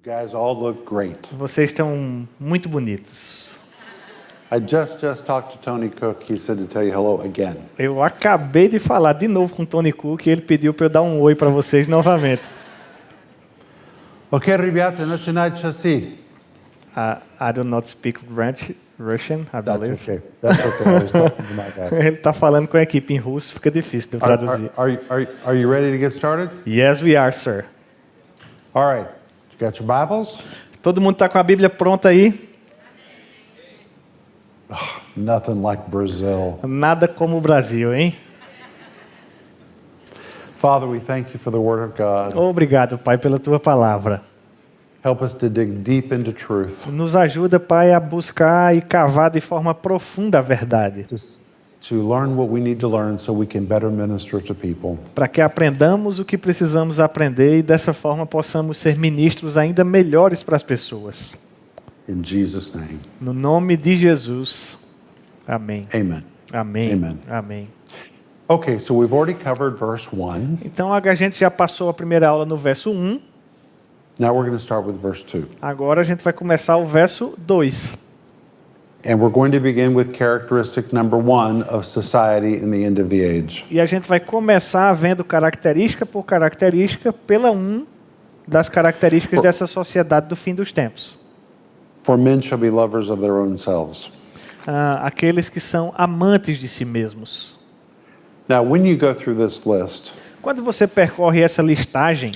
Guys all look great. Vocês estão muito bonitos. I just talked to Tony Cook. He said to tell you hello again. Eu acabei de falar de novo com o Tony Cook e ele pediu para eu dar um oi para vocês novamente. Okay, ребята, начинать часы. I do not speak Russian, I That's believe. okay. That's okay. I was talking to my guys. Ele está falando com a equipe em russo, fica difícil de eu traduzir. Are you ready to get started? Yes, we are, sir. All right. You got your Bibles? Todo mundo está com a Bíblia pronta aí? Nothing like Brazil. Nada como o Brasil, hein? Father, we thank you for the Word of God. Obrigado, Pai, pela tua palavra. Help us to dig deep into truth, Nos ajuda, Pai, a buscar e cavar de forma profunda a verdade, to learn what we need to learn so we can better minister to people. para que aprendamos o que precisamos aprender e dessa forma possamos ser ministros ainda melhores para as pessoas. In Jesus' name, No nome de Jesus. Amém. amen. Amém. Amen. Amém. Okay, so we've already covered verse 1. Então a gente já passou a primeira aula no verso 1. Now we're going to start with verse 2. Agora a gente vai começar o verso 2. And we're going to begin with characteristic number 1 of society in the end of the age. E a gente vai começar vendo característica por característica pela 1 das características dessa sociedade do fim dos tempos. For men shall be lovers of their own selves. Aqueles que são amantes de si mesmos. Now, when you go through this list, Quando você percorre essa listagem,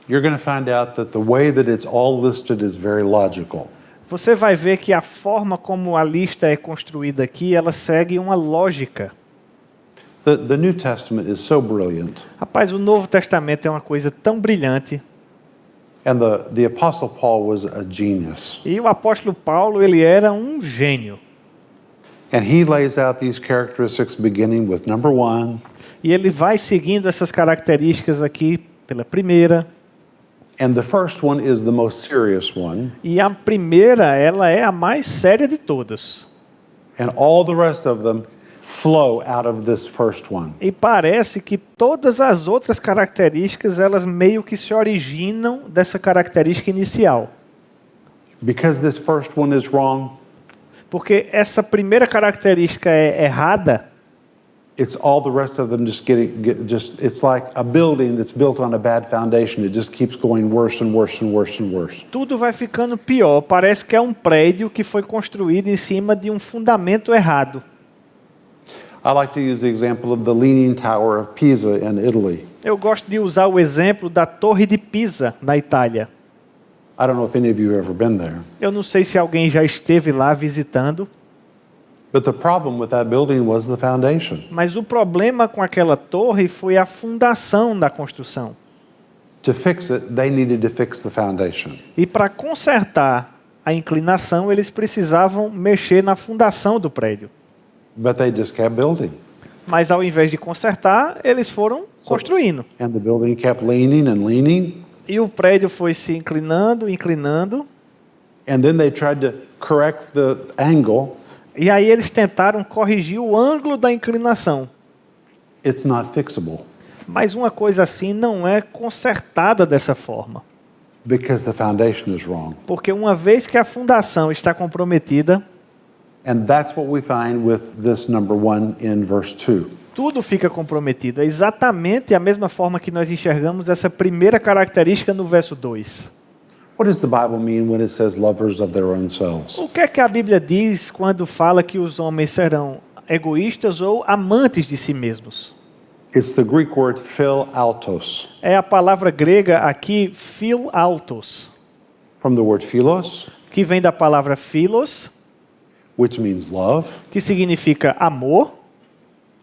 you're going to find out that the way that it's all listed is very logical. você vai ver que a forma como a lista é construída aqui, ela segue uma lógica. The New Testament is so brilliant. Rapaz, o Novo Testamento é uma coisa tão brilhante. And the Apostle Paul was a genius. E o apóstolo Paulo, ele era um gênio. And he lays out these characteristics beginning with number 1, E ele vai seguindo essas características aqui pela primeira. and the first one is the most serious one, E a primeira, ela é a mais séria de todas. and all the rest of them flow out of this first one. E parece que todas as outras características, elas meio que se originam dessa característica inicial. Because this first one is wrong, Porque essa primeira característica é errada, it's all the rest of them it's like a building that's built on a bad foundation. It just keeps going worse and worse and worse and worse. tudo vai ficando pior. Parece que é um prédio que foi construído em cima de um fundamento errado. I like to use the example of the Leaning Tower of Pisa in Italy. Eu gosto de usar o exemplo da Torre de Pisa, na Itália. I don't know if any of you have ever been there. Eu não sei se alguém já esteve lá visitando, But the problem with that building was the foundation. mas o problema com aquela torre foi a fundação da construção. To fix it, they needed to fix the foundation. E para consertar a inclinação, eles precisavam mexer na fundação do prédio. But they just kept building. Mas ao invés de consertar, eles foram construindo. And the building kept leaning and leaning. E o prédio foi se inclinando, inclinando. And then they tried to correct the angle. E aí eles tentaram corrigir o ângulo da inclinação. It's not fixable Mas uma coisa assim não é consertada dessa forma. because the foundation is wrong. Porque uma vez que a fundação está comprometida, And that's what we find with this number 1 in verse 2. tudo fica comprometido. É exatamente a mesma forma que nós enxergamos essa primeira característica no verso 2. What does the Bible mean when it says lovers of their own selves? O que é que a Bíblia diz quando fala que os homens serão egoístas ou amantes de si mesmos? It's the Greek word philautos, É a palavra grega aqui, philautos, from the word philos, que vem da palavra philos, which means love. que significa amor.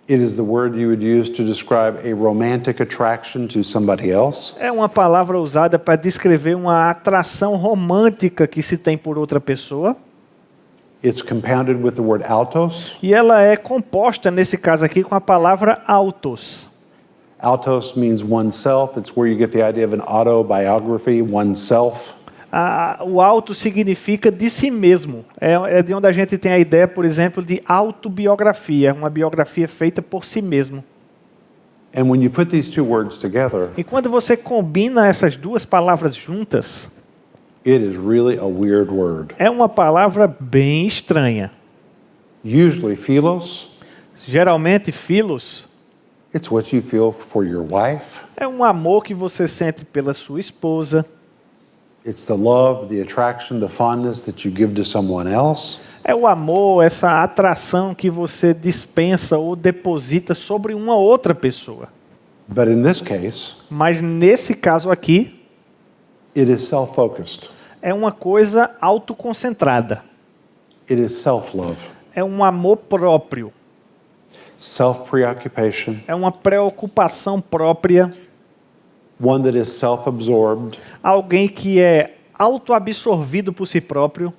It is the word you would use to describe a romantic attraction to somebody else. É uma palavra usada para descrever uma atração romântica que se tem por outra pessoa. It's compounded with the word autos. E ela é composta, nesse caso aqui, com a palavra autos. Autos means oneself. It's where you get the idea of an autobiography, oneself. O auto significa de si mesmo. É de onde a gente tem a ideia, por exemplo, de autobiografia, uma biografia feita por si mesmo. And when you put these two words together, E quando você combina essas duas palavras juntas, It is really a weird word. É uma palavra bem estranha. Usually, philos, Geralmente, philos it's what you feel for your wife. é um amor que você sente pela sua esposa. It's the love, the attraction, the fondness that you give to someone else. É o amor, essa atração que você dispensa ou deposita sobre uma outra pessoa. But in this case, Mas nesse caso aqui, it is self-focused. é uma coisa autoconcentrada. It is self-love, É um amor próprio. self-preoccupation, É uma preocupação própria. one that is self-absorbed, Alguém que é autoabsorvido por si próprio.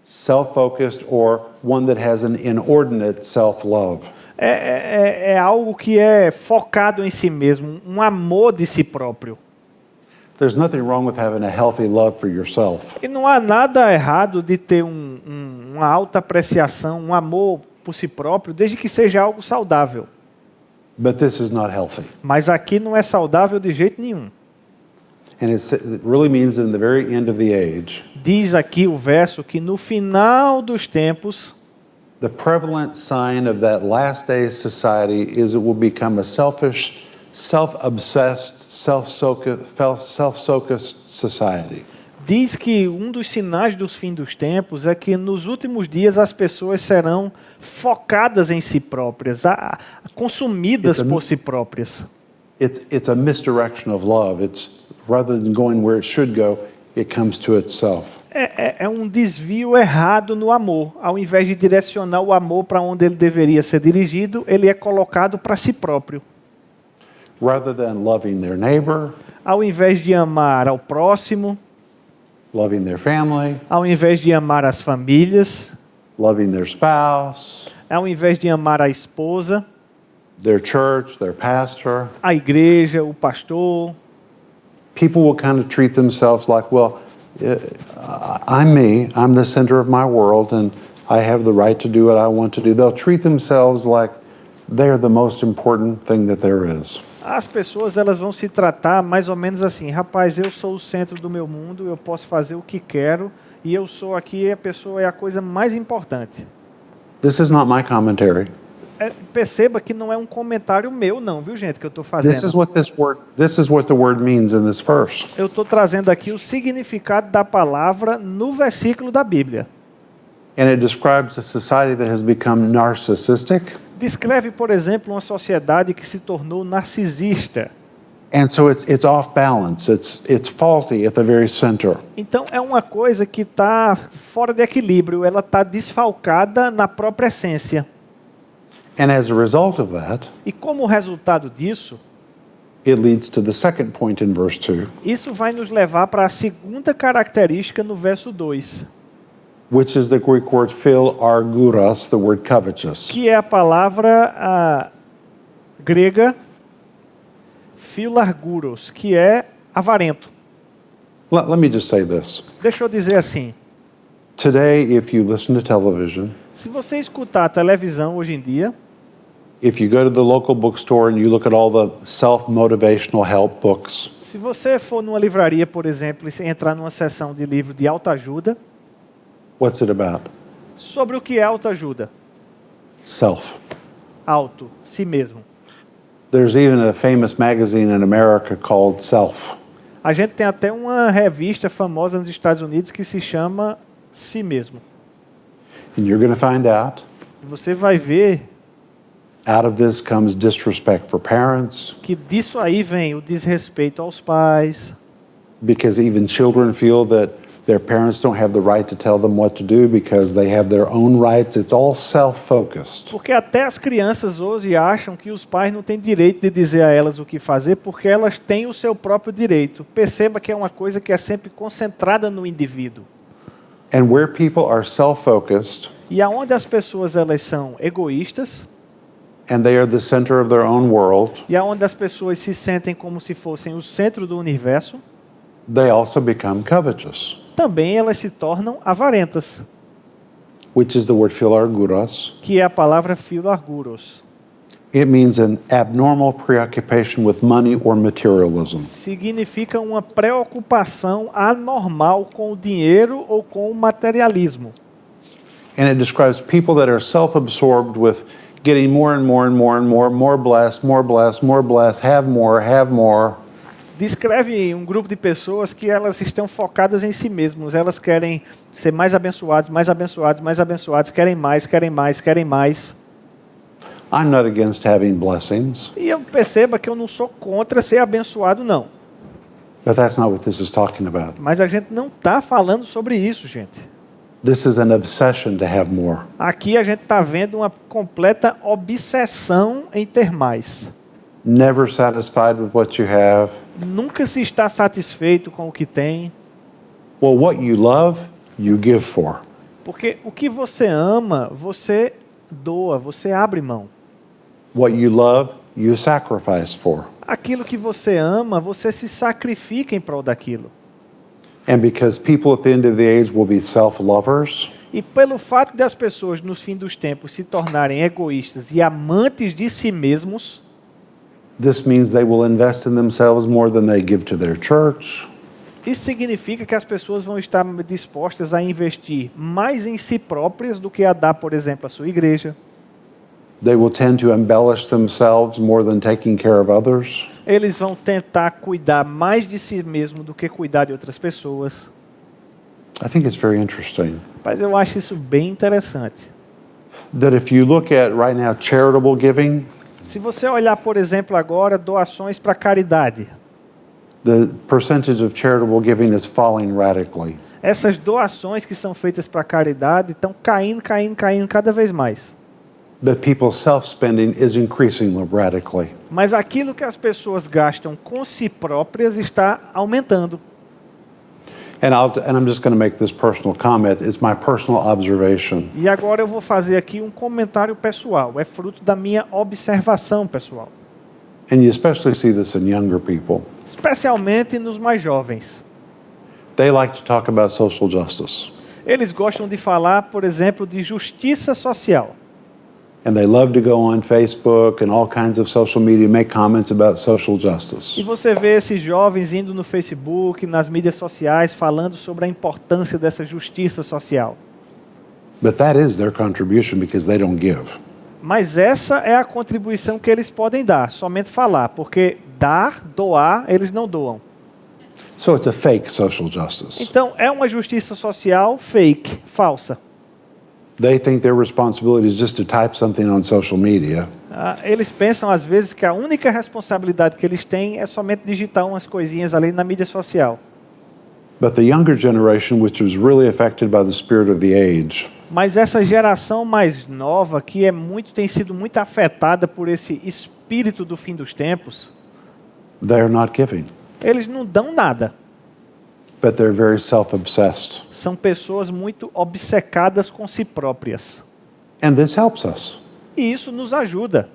self-focused, or one that has an inordinate self-love. É algo que é focado em si mesmo. Um amor de si próprio. There's nothing wrong with having a healthy love for yourself. E não há nada errado de ter uma alta apreciação, um amor por si próprio, desde que seja algo saudável. But this is not healthy. Mas aqui não é saudável de jeito nenhum. And it really means in the very end of the age, Diz aqui o verso que no final dos tempos, the prevalent sign of that last day society is it will become a selfish, self-obsessed, self-focused society. diz que um dos sinais dos fins dos tempos é que nos últimos dias as pessoas serão focadas em si próprias, consumidas por si próprias. It's a misdirection of love. It's rather than going where it should go, it comes to itself. É um desvio errado no amor. Ao invés de direcionar o amor para onde ele deveria ser dirigido, ele é colocado para si próprio. Rather than loving their neighbor, Ao invés de amar ao próximo, loving their family, ao invés de amar as famílias, loving their spouse, ao invés de amar a esposa, their church, their pastor, a igreja, o pastor, people will kind of treat themselves like, well, I'm me, I'm the center of my world, and I have the right to do what I want to do. They'll treat themselves like they're the most important thing that there is. as pessoas elas vão se tratar mais ou menos assim: rapaz, eu sou o centro do meu mundo, eu posso fazer o que quero, e eu sou aqui, a pessoa é a coisa mais importante. This is not my commentary. Perceba que não é um comentário meu não, viu gente, que eu estou This is fazendo. what the word means in this verse. Eu estou trazendo aqui o significado da palavra no versículo da Bíblia. And it describes a society that has become narcissistic. Descreve, por exemplo, uma sociedade que se tornou narcisista. And so it's off balance. It's faulty at the very center. Então é uma coisa que está fora de equilíbrio, ela está desfalcada na própria essência. And as a result of that, E como resultado disso, it leads to the second point in verse 2, isso vai nos levar para a segunda característica no verso 2, which is the Greek word phil arguras, the word covetous. que é a palavra grega philarguros, que é avarento. Let me just say this. Deixa eu dizer assim, Today, if you listen to television, se você escutar a televisão hoje em dia, if you go to the local bookstore and you look at all the self-motivational help books, se você for numa livraria, por exemplo, e entrar numa seção de livro de autoajuda, what's it about? sobre o que é autoajuda? Self. Auto, si mesmo. There's even a famous magazine in America called Self. A gente tem até uma revista famosa nos Estados Unidos que se chama Si Mesmo. And you're going to find out, E você vai ver out of this comes disrespect for parents, que disso aí vem o desrespeito aos pais, because even children feel that their parents don't have the right to tell them what to do because they have their own rights. It's all self-focused. porque até as crianças hoje acham que os pais não têm direito de dizer a elas o que fazer porque elas têm o seu próprio direito. Perceba que é uma coisa que é sempre concentrada no indivíduo. And where people are self-focused E aonde as pessoas elas são egoístas, and they are the center of their own world, e aonde as pessoas se sentem como se fossem o centro do universo, they also become covetous, também elas se tornam avarentas, which is the word philarguros. que é a palavra philarguros. It means an abnormal preoccupation with money or materialism. Significa uma preocupação anormal com o dinheiro ou com o materialismo. And it describes people that are self-absorbed with getting more and more and more and more, more blessed, more blessed, more blessed, have more, have more. Descreve um grupo de pessoas que elas estão focadas em si mesmos. Elas querem ser mais abençoados, mais abençoados, mais abençoados, querem mais, querem mais, querem mais. I'm not against having blessings, E eu percebo que eu não sou contra ser abençoado, não. but that's not what this is talking about. Mas a gente não está falando sobre isso, gente. This is an obsession to have more. Aqui a gente está vendo uma completa obsessão em ter mais. Never satisfied with what you have. Nunca se está satisfeito com o que tem. Well, what you love, you give for. Porque o que você ama, você doa, você abre mão. What you love, you sacrifice for. Aquilo que você ama, você se sacrifica em prol daquilo. And because people at the end of the age will be self-lovers, E pelo fato de as pessoas, no fim dos tempos, se tornarem egoístas e amantes de si mesmos, this means they will invest in themselves more than they give to their church. isso significa que as pessoas vão estar dispostas a investir mais em si próprias do que a dar, por exemplo, à sua igreja. They will tend to embellish themselves more than taking care of others. Eles vão tentar cuidar mais de si mesmo do que cuidar de outras pessoas. I think it's very interesting Mas eu acho isso bem interessante. that if you look at right now charitable giving, Se você olhar, por exemplo, agora doações para caridade, the percentage of charitable giving is falling radically. essas doações que são feitas para caridade estão caindo, caindo, caindo cada vez mais. But people's self-spending is increasing radically. Mas aquilo que as pessoas gastam com si próprias está aumentando. And I'm just going to make this personal comment. It's my personal observation. E agora eu vou fazer aqui um comentário pessoal. É fruto da minha observação pessoal. And you especially see this in younger people. Especialmente nos mais jovens. They like to talk about social justice. Eles gostam de falar, por exemplo, de justiça social. And they love to go on Facebook and all kinds of social media, make comments about social E justice. você vê esses jovens indo no Facebook, nas mídias sociais, falando sobre a importância dessa justiça social. But that is their contribution because they don't give. Mas essa é a contribuição que eles podem dar, somente falar, porque dar, doar, eles não doam. So it's a fake social justice. Então, é uma justiça social fake, falsa. They think their responsibility is just to type something on social media. Eles pensam, às vezes, que a única responsabilidade que eles têm é somente digitar umas coisinhas ali na mídia social. But the younger generation, which was really affected by the spirit of the age, Mas essa geração mais nova, que tem sido muito afetada por esse espírito do fim dos tempos, they're not giving. eles não dão nada. But they're very self-obsessed. São pessoas muito obcecadas com si próprias. And this helps us E isso nos ajuda,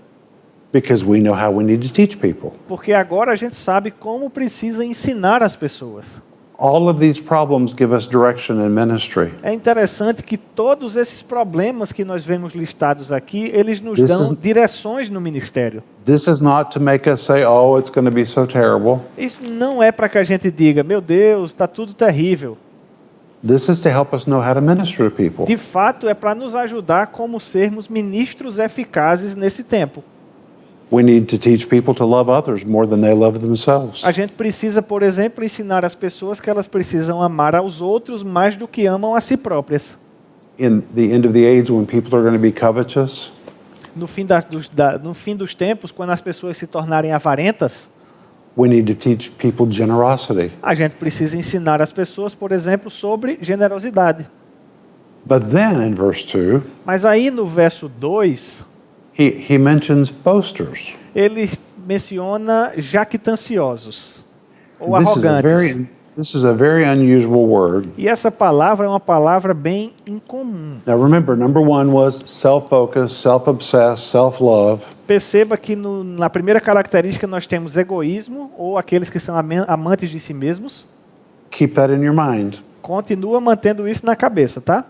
because we know how we need to teach people. porque agora a gente sabe como precisa ensinar as pessoas. All of these problems give us direction in ministry. É interessante que todos esses problemas que nós vemos listados aqui, eles nos This dão is- direções no ministério. This is not to make us say, oh, it's going to be so terrible. Isso não é para que a gente diga, meu Deus, está tudo terrível. This is to help us know how to minister to people. De fato, é para nos ajudar como sermos ministros eficazes nesse tempo. We need to teach people to love others more than they love themselves. A gente precisa, por exemplo, ensinar as pessoas que elas precisam amar aos outros mais do que amam a si próprias. In the end of the age, when people are going to be covetous, No fim dos tempos, quando as pessoas se tornarem avarentas, we need to teach people generosity. a gente precisa ensinar as pessoas, por exemplo, sobre generosidade. But then in verse 2, Mas aí no verso 2, he mentions boasters. ele menciona jactanciosos ou This is arrogantes. this is a very unusual word. E essa palavra é uma palavra bem incomum. Now remember, number 1 was self-focused, self-obsessed, self-love. Perceba que na primeira característica nós temos egoísmo, ou aqueles que são amantes de si mesmos. Keep that in your mind Continua mantendo isso na cabeça, tá?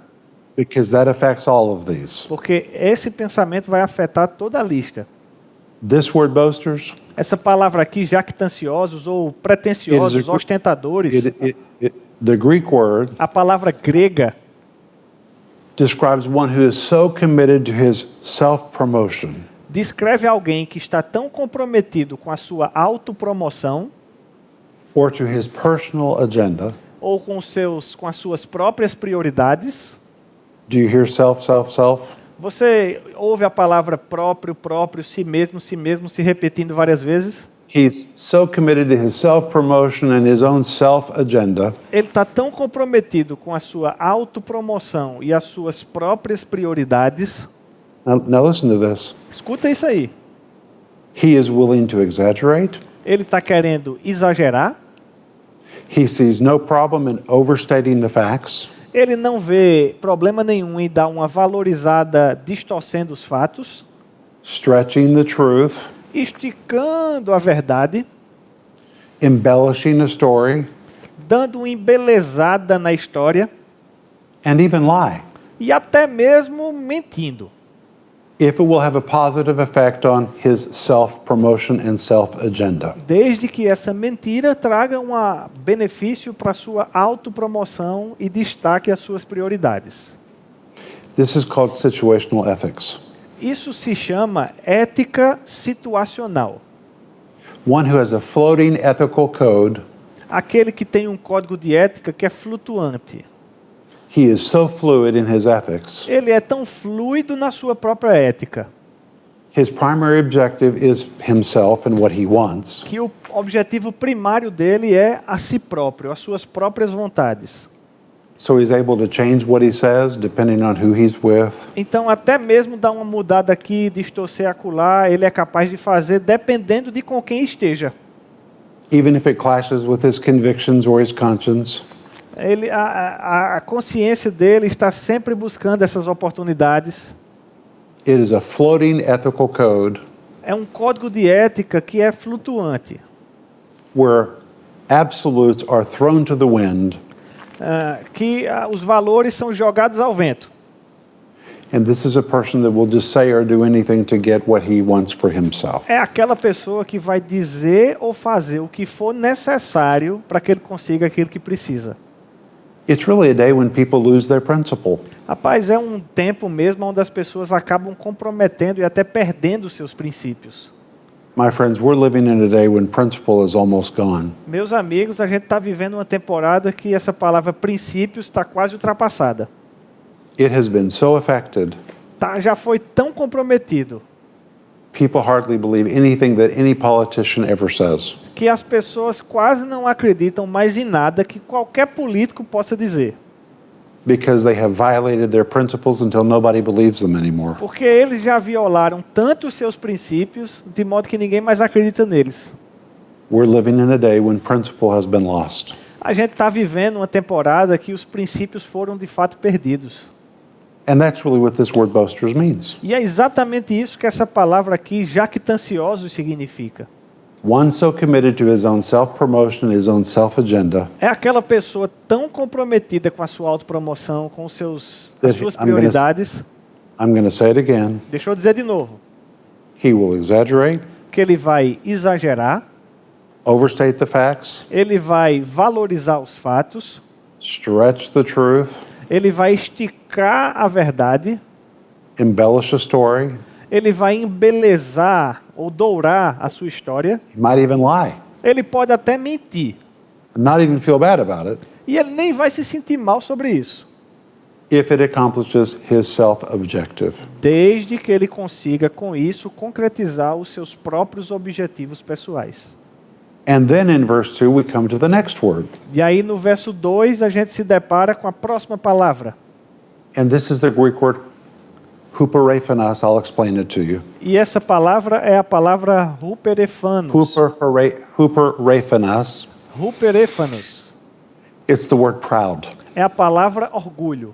because that affects all of these. Porque esse pensamento vai afetar toda a lista. This word boasters, Essa palavra aqui, jactanciosos ou pretensiosos, ostentadores, the Greek word a palavra grega describes one who is so committed to his self-promotion descreve alguém que está tão comprometido com a sua autopromoção or to his personal agenda. ou com as suas próprias prioridades. Do you hear self, self, self? Você ouve a palavra próprio, próprio, si mesmo se repetindo várias vezes? He's so committed to his self-promotion and his own self-agenda Ele está tão comprometido com a sua autopromoção e as suas próprias prioridades. Now listen to this. Escuta isso aí. He is willing to exaggerate. Ele está querendo exagerar. He sees no problem in overstating the facts. Ele não vê problema nenhum em dar uma valorizada distorcendo os fatos, Stretching the truth, esticando a verdade, embellishing a story, dando uma embelezada na história and even lie, e até mesmo mentindo. if it will have a positive effect on his self-promotion and self-agenda. Desde que essa mentira traga um benefício para a sua autopromoção e destaque as suas prioridades. This is called situational ethics. Isso se chama ética situacional. One who has a floating ethical code. Aquele que tem um código de ética que é flutuante. He is so fluid in his ethics. Ele é tão fluido na sua própria ética His primary objective is himself and what he wants. que o objetivo primário dele é a si próprio, as suas próprias vontades. So he's able to change what he says depending on who he's with. Então, até mesmo dar uma mudada aqui, distorcer acolá, ele é capaz de fazer dependendo de com quem esteja. Even if it clashes with his convictions or his conscience. A consciência dele está sempre buscando essas oportunidades. It is a floating ethical code É um código de ética que é flutuante, where absolutes are thrown to the wind, os valores são jogados ao vento. and this is a person that will just say or do anything to get what he wants for himself. É aquela pessoa que vai dizer ou fazer o que for necessário para que ele consiga aquilo que precisa. It's really a day when people lose their principle. Rapaz, é um tempo mesmo onde as pessoas acabam comprometendo e até perdendo seus princípios. My friends, we're living in a day when principle is almost gone. Meus amigos, a gente está vivendo uma temporada que essa palavra princípios está quase ultrapassada. It has been so affected. Já foi tão comprometido People hardly believe anything that any politician ever says. que as pessoas quase não acreditam mais em nada que qualquer político possa dizer. Because they have violated their principles until nobody believes them anymore. Porque eles já violaram tanto os seus princípios, de modo que ninguém mais acredita neles. We're living in a day when principle has been lost. A gente está vivendo uma temporada que os princípios foram de fato perdidos. And that's really what this word boasters means. E é exatamente isso que essa palavra aqui, jactancioso, significa. One so committed to his own self-promotion, his own self-agenda. É aquela pessoa tão comprometida com a sua autopromoção, com as suas I'm prioridades. I'm going to say it again. Deixa eu dizer de novo. He will exaggerate, Que ele vai exagerar, overstate the facts, ele vai valorizar os fatos, stretch the truth, ele vai esticar a verdade, embellish a story. ele vai embelezar ou dourar a sua história, He might even lie, ele pode até mentir. not even feel bad about it, E ele nem vai se sentir mal sobre isso, if it accomplishes his self-objective. desde que ele consiga com isso concretizar os seus próprios objetivos pessoais. And then in verse 2 we come to the next word. E aí no verso 2 a gente se depara com a próxima palavra. And this is the Greek word hupereiphanos. I'll explain it to you. E essa palavra é a palavra huperefanos. Hupereiphanos. Huperefanos. It's the word proud. É a palavra orgulho.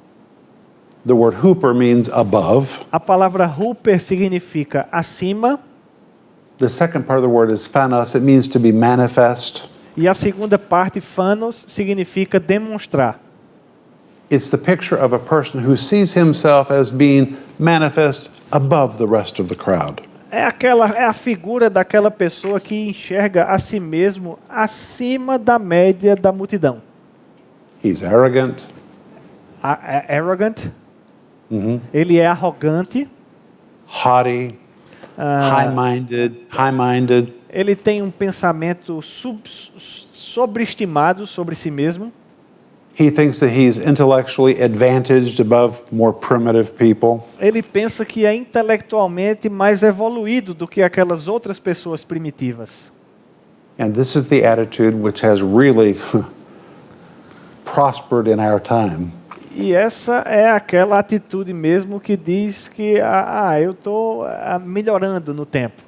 The word huper means above. A palavra huper significa acima. The second part of the word is phanos. It means to be manifest. E a segunda parte, phanos, significa demonstrar. It's the picture of a person who sees himself as being manifest above the rest of the crowd. É a figura daquela pessoa que enxerga a si mesmo acima da média da multidão. He's arrogant. Arrogant. Ele é arrogante. Haughty. High-minded. Ele tem um pensamento sobreestimado sobre si mesmo. He thinks that he's intellectually advantaged above more primitive people. Ele pensa que é intelectualmente mais evoluído do que aquelas outras pessoas primitivas. And this is the attitude which has really prospered in our time. E essa é aquela atitude mesmo que diz que eu estou melhorando no tempo.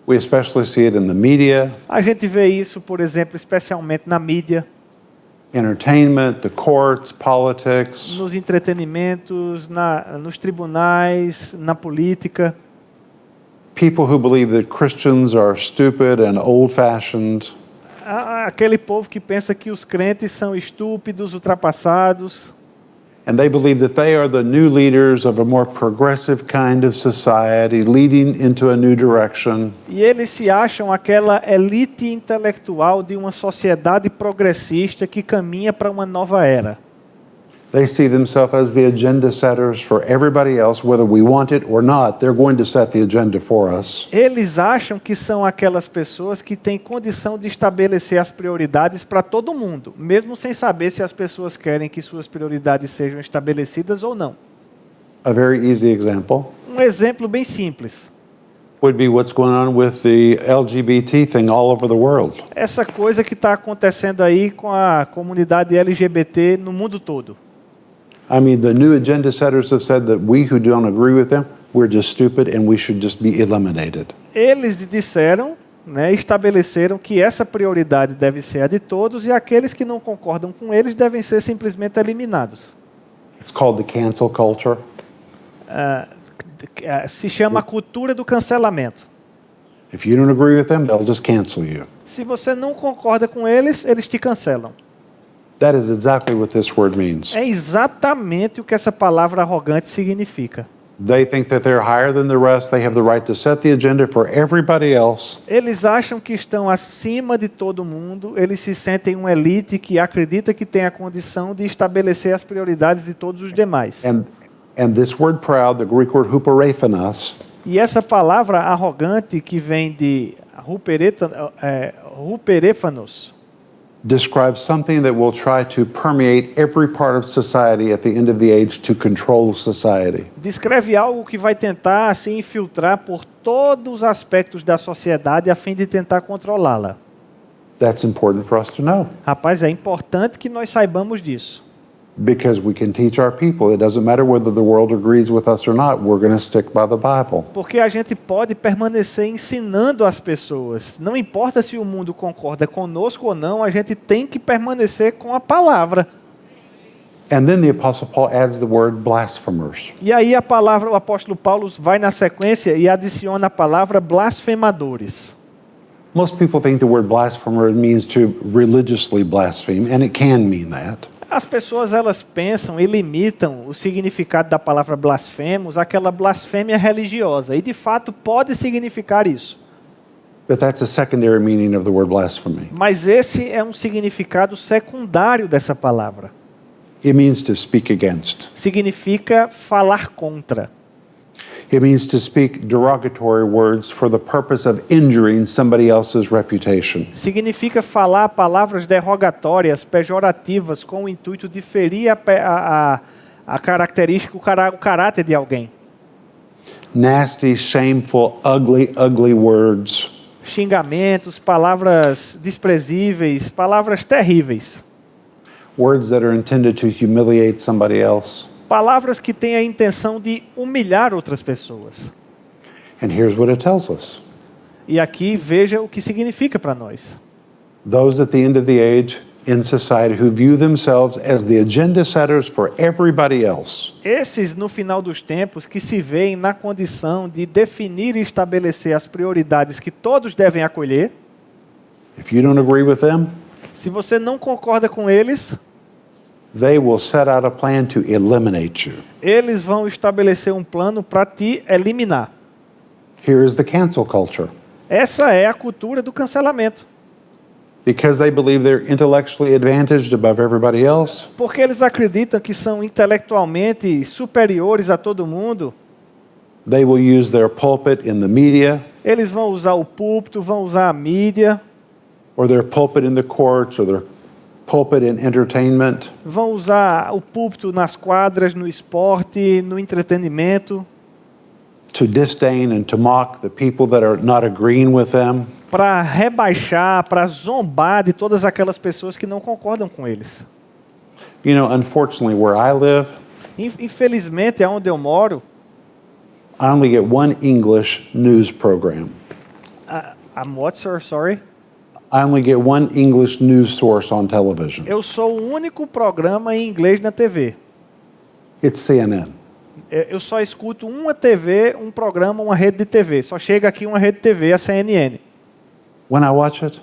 We especially see it in the media, A gente vê isso, por exemplo, especialmente na mídia, entertainment, the courts, politics. nos entretenimentos, nos tribunais, na política. People who believe that Christians are stupid and old-fashioned. Aquele povo que pensa que os crentes são estúpidos, ultrapassados. And they believe that they are the new leaders of a more progressive kind of society, leading into a new direction. E eles se acham aquela elite intelectual de uma sociedade progressista que caminha para uma nova era. They see themselves as the agenda setters for everybody else, whether we want it or not. They're going to set the agenda for us. Eles acham que são aquelas pessoas que têm condição de estabelecer as prioridades para todo mundo, mesmo sem saber se as pessoas querem que suas prioridades sejam estabelecidas ou não. A very easy example Um exemplo bem simples. would be what's going on with the LGBT thing all over the world. Essa coisa que está acontecendo aí com a comunidade LGBT no mundo todo. I mean, the new agenda setters have said that we who don't agree with them, we're just stupid and we should just be eliminated. Eles disseram, estabeleceram que essa prioridade deve ser a de todos e aqueles que não concordam com eles devem ser simplesmente eliminados. It's called the cancel culture. Se chama a cultura do cancelamento. If you don't agree with them, they'll just cancel you. Se você não concorda com eles, eles te cancelam. That is exactly what this word means. É exatamente o que essa palavra arrogante significa. They think that they're higher than the rest. They have the right to set the agenda for everybody else. Eles acham que estão acima de todo mundo, eles se sentem uma elite que acredita que tem a condição de estabelecer as prioridades de todos os demais. And this word proud, the Greek word hupereiphanos, E essa palavra arrogante, que vem de hupereiphanos, describes something that will try to permeate every part of society at the end of the age to control society. descreve algo que vai tentar se infiltrar por todos os aspectos da sociedade a fim de tentar controlá-la. That's important for us to know Rapaz, é importante que nós saibamos disso. because we can teach our people. It doesn't matter whether the world agrees with us or not. We're going to stick by the Bible. Porque a gente pode permanecer ensinando as pessoas. Não importa se o mundo concorda conosco ou não, a gente tem que permanecer com a palavra. And then the Apostle Paul adds the word blasphemers. E aí o apóstolo Paulo vai na sequência e adiciona a palavra blasfemadores. Most people think the word blasphemer means to religiously blaspheme, and it can mean that. As pessoas elas pensam e limitam o significado da palavra blasfemos àquela blasfêmia religiosa. E de fato pode significar isso. But that's a secondary meaning of the word blasphemy. Mas esse é um significado secundário dessa palavra. It means to speak against. Significa falar contra. It means to speak derogatory words for the purpose of injuring somebody else's reputation. Significa falar palavras derrogatórias, pejorativas, com o intuito de ferir a característica, o caráter de alguém. Nasty, shameful, ugly words. Xingamentos, palavras desprezíveis, palavras terríveis. Words that are intended to humiliate somebody else. Palavras que têm a intenção de humilhar outras pessoas. And here's what it tells us. E aqui veja o que significa para nós. Those at the end of the age in society who view themselves as the agenda setters for everybody else. Esses, no final dos tempos, que se veem na condição de definir e estabelecer as prioridades que todos devem acolher. If you don't agree with them, se você não concorda com eles, they will set out a plan to eliminate you. Eles vão estabelecer um plano para te eliminar. Here is the cancel culture. Essa é a cultura do cancelamento. Because they believe they're intellectually advantaged above everybody else, Porque eles acreditam que são intelectualmente superiores a todo mundo, they will use their pulpit in the media, eles vão usar o púlpito, vão usar a mídia, or their pulpit in the courts, or their pulpit in entertainment, vão usar o púlpito nas quadras, no esporte, no entretenimento, to disdain and to mock the people that are not agreeing with them. para rebaixar, para zombar de todas aquelas pessoas que não concordam com eles. You know, unfortunately, where I live, Infelizmente, onde eu moro, I only get one English news program. I'm what, sir? Sorry? I only get one English news source on television. Eu sou o único programa em inglês na TV. It's CNN. Eu só escuto uma TV, um programa, uma rede de TV. Só chega aqui uma rede de TV, a CNN. When I watch it,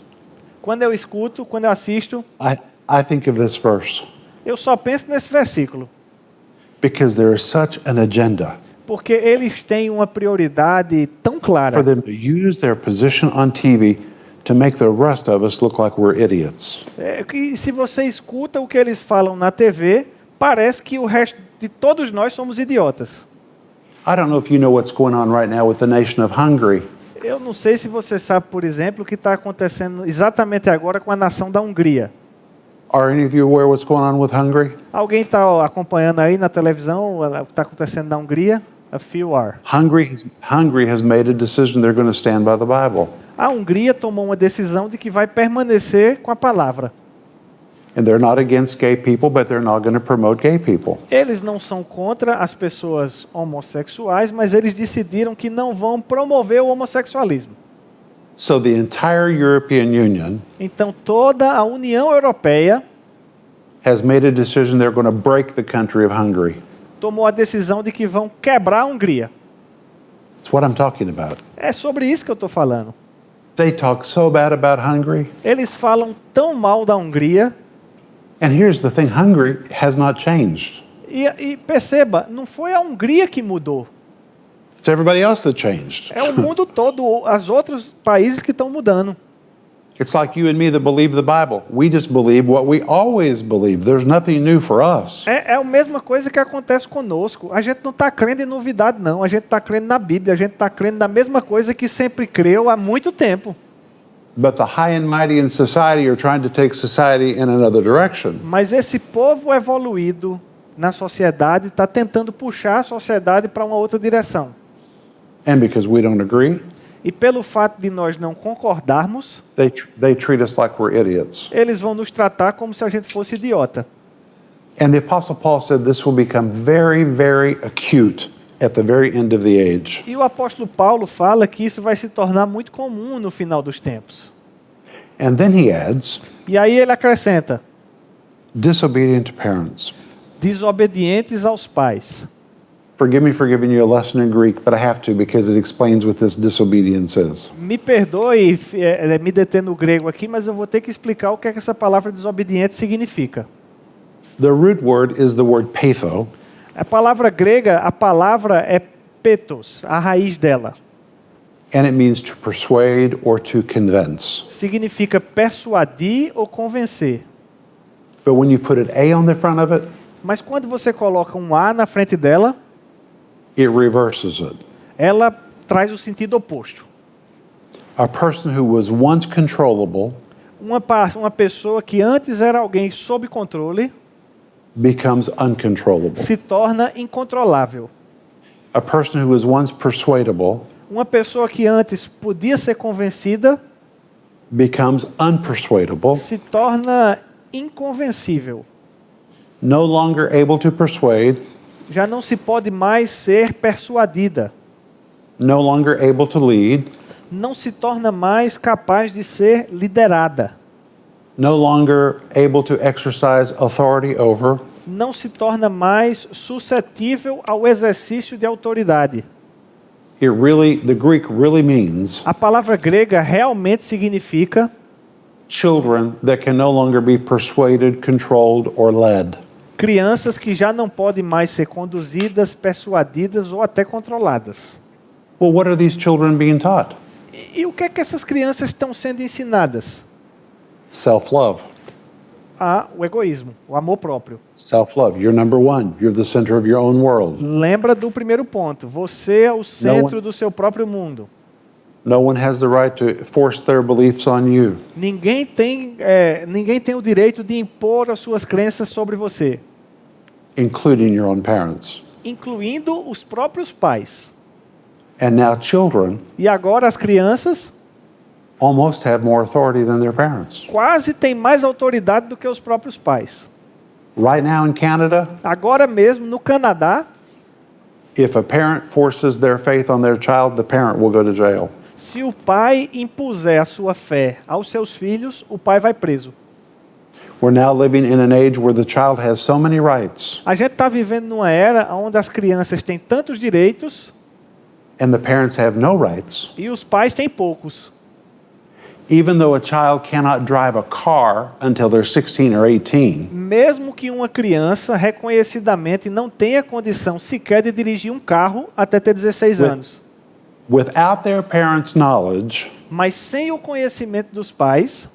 Quando eu escuto, quando eu assisto, I think of this verse. eu só penso nesse versículo. Because there is such an agenda Porque eles têm uma prioridade tão clara. for them to use their position on TV to make the rest of us look like we're idiots. Que se você escuta o que eles falam na TV, parece que o resto de todos nós somos idiotas. I don't know if you know what's going on right now with the nation of Hungary. Eu não sei se você sabe, por exemplo, o que está acontecendo exatamente agora com a nação da Hungria. Are any of you aware what's going on with Hungary? Alguém está acompanhando aí na televisão o que está acontecendo na Hungria? A few are. Hungary has made a decision they're going to stand by the Bible. A Hungria tomou uma decisão de que vai permanecer com a palavra. And they're not against gay people, but they're not going to promote gay people. Eles não são contra as pessoas homossexuais, mas eles decidiram que não vão promover o homossexualismo. So the entire European Union Então toda a União Europeia has made a decision they're going to break the country of Hungary. tomou a decisão de que vão quebrar a Hungria. That's what I'm talking about. É sobre isso que eu estou falando. They talk so bad about Hungary. Eles falam tão mal da Hungria. And here's the thing, Hungary has not changed. E perceba, não foi a Hungria que mudou. It's everybody else that changed. É o mundo todo, os outros países que estão mudando. It's like you and me that believe the Bible. We just believe what we always believe. There's nothing new for us. É a mesma coisa que acontece conosco. A gente não está crendo em novidade, não. A gente está crendo na Bíblia. A gente está crendo na mesma coisa que sempre creu há muito tempo. But the high and mighty in society are trying to take society in another direction. Mas esse povo evoluído na sociedade está tentando puxar a sociedade para uma outra direção. And because we don't agree, E pelo fato de nós não concordarmos, they treat us like we're idiots. eles vão nos tratar como se a gente fosse idiota. And the Apostle Paul said this will become very, very acute at the very end of the age. E o apóstolo Paulo fala que isso vai se tornar muito comum no final dos tempos. And then he adds, E aí ele acrescenta: disobedient to parents. desobedientes aos pais. Forgive me for giving you a lesson in Greek, but I have to because it explains what this disobedience is. Me perdoe me deter no grego aqui, mas eu vou ter que explicar o que é que essa palavra desobediente significa. The root word is the word patho, A palavra grega, a palavra é petos, a raiz dela. and it means to persuade or to convince. Significa persuadir ou convencer. But when you put an A on the front of it, Mas quando você coloca um A na frente dela, it reverses it. ela traz o sentido oposto. A person who was once controllable Uma pessoa que antes era alguém sob controle becomes uncontrollable. se torna incontrolável. A person who was once persuadable Uma pessoa que antes podia ser convencida becomes unpersuadable, se torna inconvencível. no longer able to persuade, Já não se pode mais ser persuadida. no longer able to lead, Não se torna mais capaz de ser liderada. no longer able to exercise authority over, Não se torna mais suscetível ao exercício de autoridade. the Greek really means A palavra grega realmente significa children that can no longer be persuaded, controlled, or led. crianças que já não podem mais ser conduzidas, persuadidas ou até controladas. Well, what are these children being taught? E o que é que essas crianças estão sendo ensinadas? Self-love. O egoísmo, o amor próprio. Self-love. You're number one. You're the center of your own world. Lembra do primeiro ponto. Você é o centro do seu próprio mundo. No one has the right to force their beliefs on you. Ninguém tem o direito de impor as suas crenças sobre você, Including your own parents. incluindo os próprios pais. And now children E agora as crianças almost have more authority than their parents. quase têm mais autoridade do que os próprios pais. Right now in Canada, Agora mesmo, no Canadá, if a parent forces their faith on their child, the parent will go to jail. se o pai impuser a sua fé aos seus filhos, o pai vai preso. We're now living in an age where the child has so many rights A gente está vivendo numa era onde as crianças têm tantos direitos and the parents have no rights. e os pais têm poucos. Even though a child cannot drive a car until they're 16 or 18, Mesmo que uma criança reconhecidamente não tenha condição sequer de dirigir um carro até ter 16 anos, without their parents' knowledge, mas sem o conhecimento dos pais,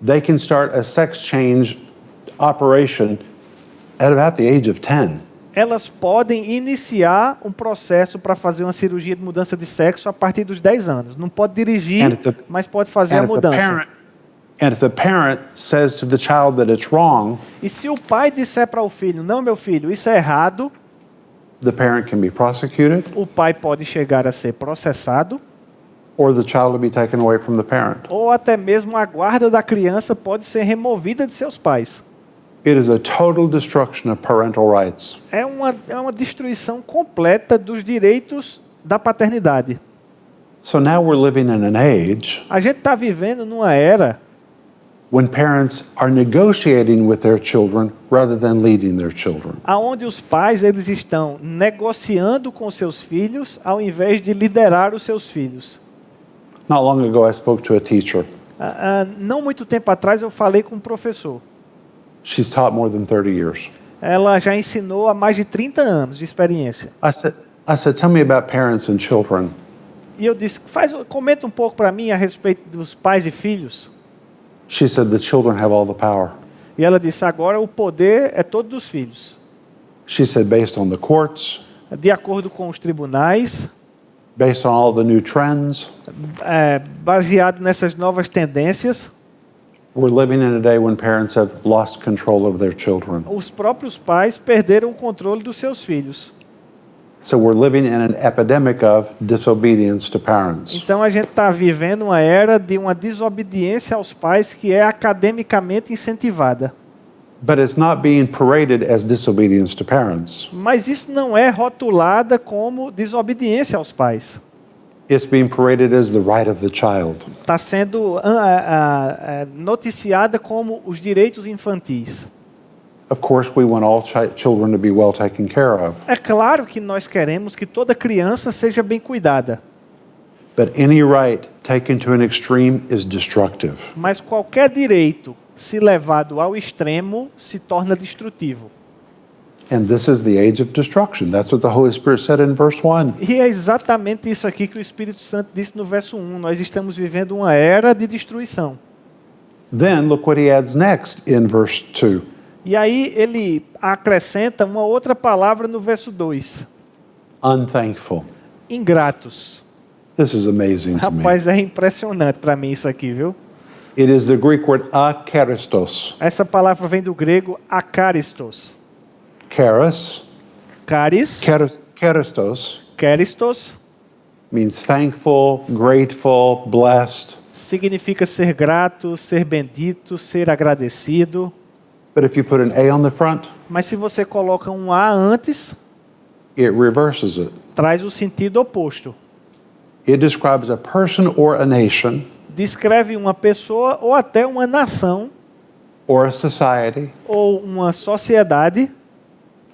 they can start a sex change operation at about the age of 10. elas podem iniciar um processo para fazer uma cirurgia de mudança de sexo a partir dos 10 anos. Não pode dirigir, mas pode fazer a mudança. And if the parent says to the child that it's wrong, E se o pai disser para o filho, não, meu filho, isso é errado, the parent can be prosecuted o pai pode chegar a ser processado, or the child will be taken away from the parent. ou até mesmo a guarda da criança pode ser removida de seus pais. It is a total destruction of parental rights. É uma destruição completa dos direitos da paternidade. So now we're living in an age A gente está vivendo numa era when parents are negotiating with their children rather than leading their children. onde os pais eles estão negociando com seus filhos ao invés de liderar os seus filhos. Not long ago, I spoke to a teacher. Não muito tempo atrás eu falei com um professor. She's taught more than 30 years. Ela já ensinou há mais de 30 anos de experiência. I said, tell me about parents and children. E eu disse, comenta um pouco para mim a respeito dos pais e filhos. She said, the children have all the power. E ela disse, agora o poder é todo dos filhos. She said, based on the courts, De acordo com os tribunais, based on all the new trends, baseado nessas novas tendências, we're living in a day when parents have lost control of their children. os próprios pais perderam o controle dos seus filhos. So we're living in an epidemic of disobedience to parents. Então a gente está vivendo uma era de uma desobediência aos pais que é academicamente incentivada. But it's not being paraded as disobedience to parents. Mas isso não é rotulada como desobediência aos pais. It's being paraded as the right of the child. Está sendo noticiada como os direitos infantis. Of course, we want all children to be well taken care of. É claro que nós queremos que toda criança seja bem cuidada. But any right taken to an extreme is destructive. Mas qualquer direito, se levado ao extremo, se torna destrutivo. And this is the age of destruction. That's what the Holy Spirit said in verse 1. E é exatamente isso aqui que o Espírito Santo disse no verso 1. Nós estamos vivendo uma era de destruição. Then look what he adds next in verse 2. E aí ele acrescenta uma outra palavra no verso 2. Unthankful. Ingratos. This is amazing to me. Rapaz, é impressionante para mim isso aqui, viu? It is the Greek word akaristos. Essa palavra vem do grego akaristos. Charis. Charistos Charistos means thankful, grateful, blessed. significa ser grato, ser bendito, ser agradecido. But if you put an A on the front, Mas se você coloca um A antes, it reverses it. traz o sentido oposto. It describes a person or a nation Descreve uma pessoa ou até uma nação or a society ou uma sociedade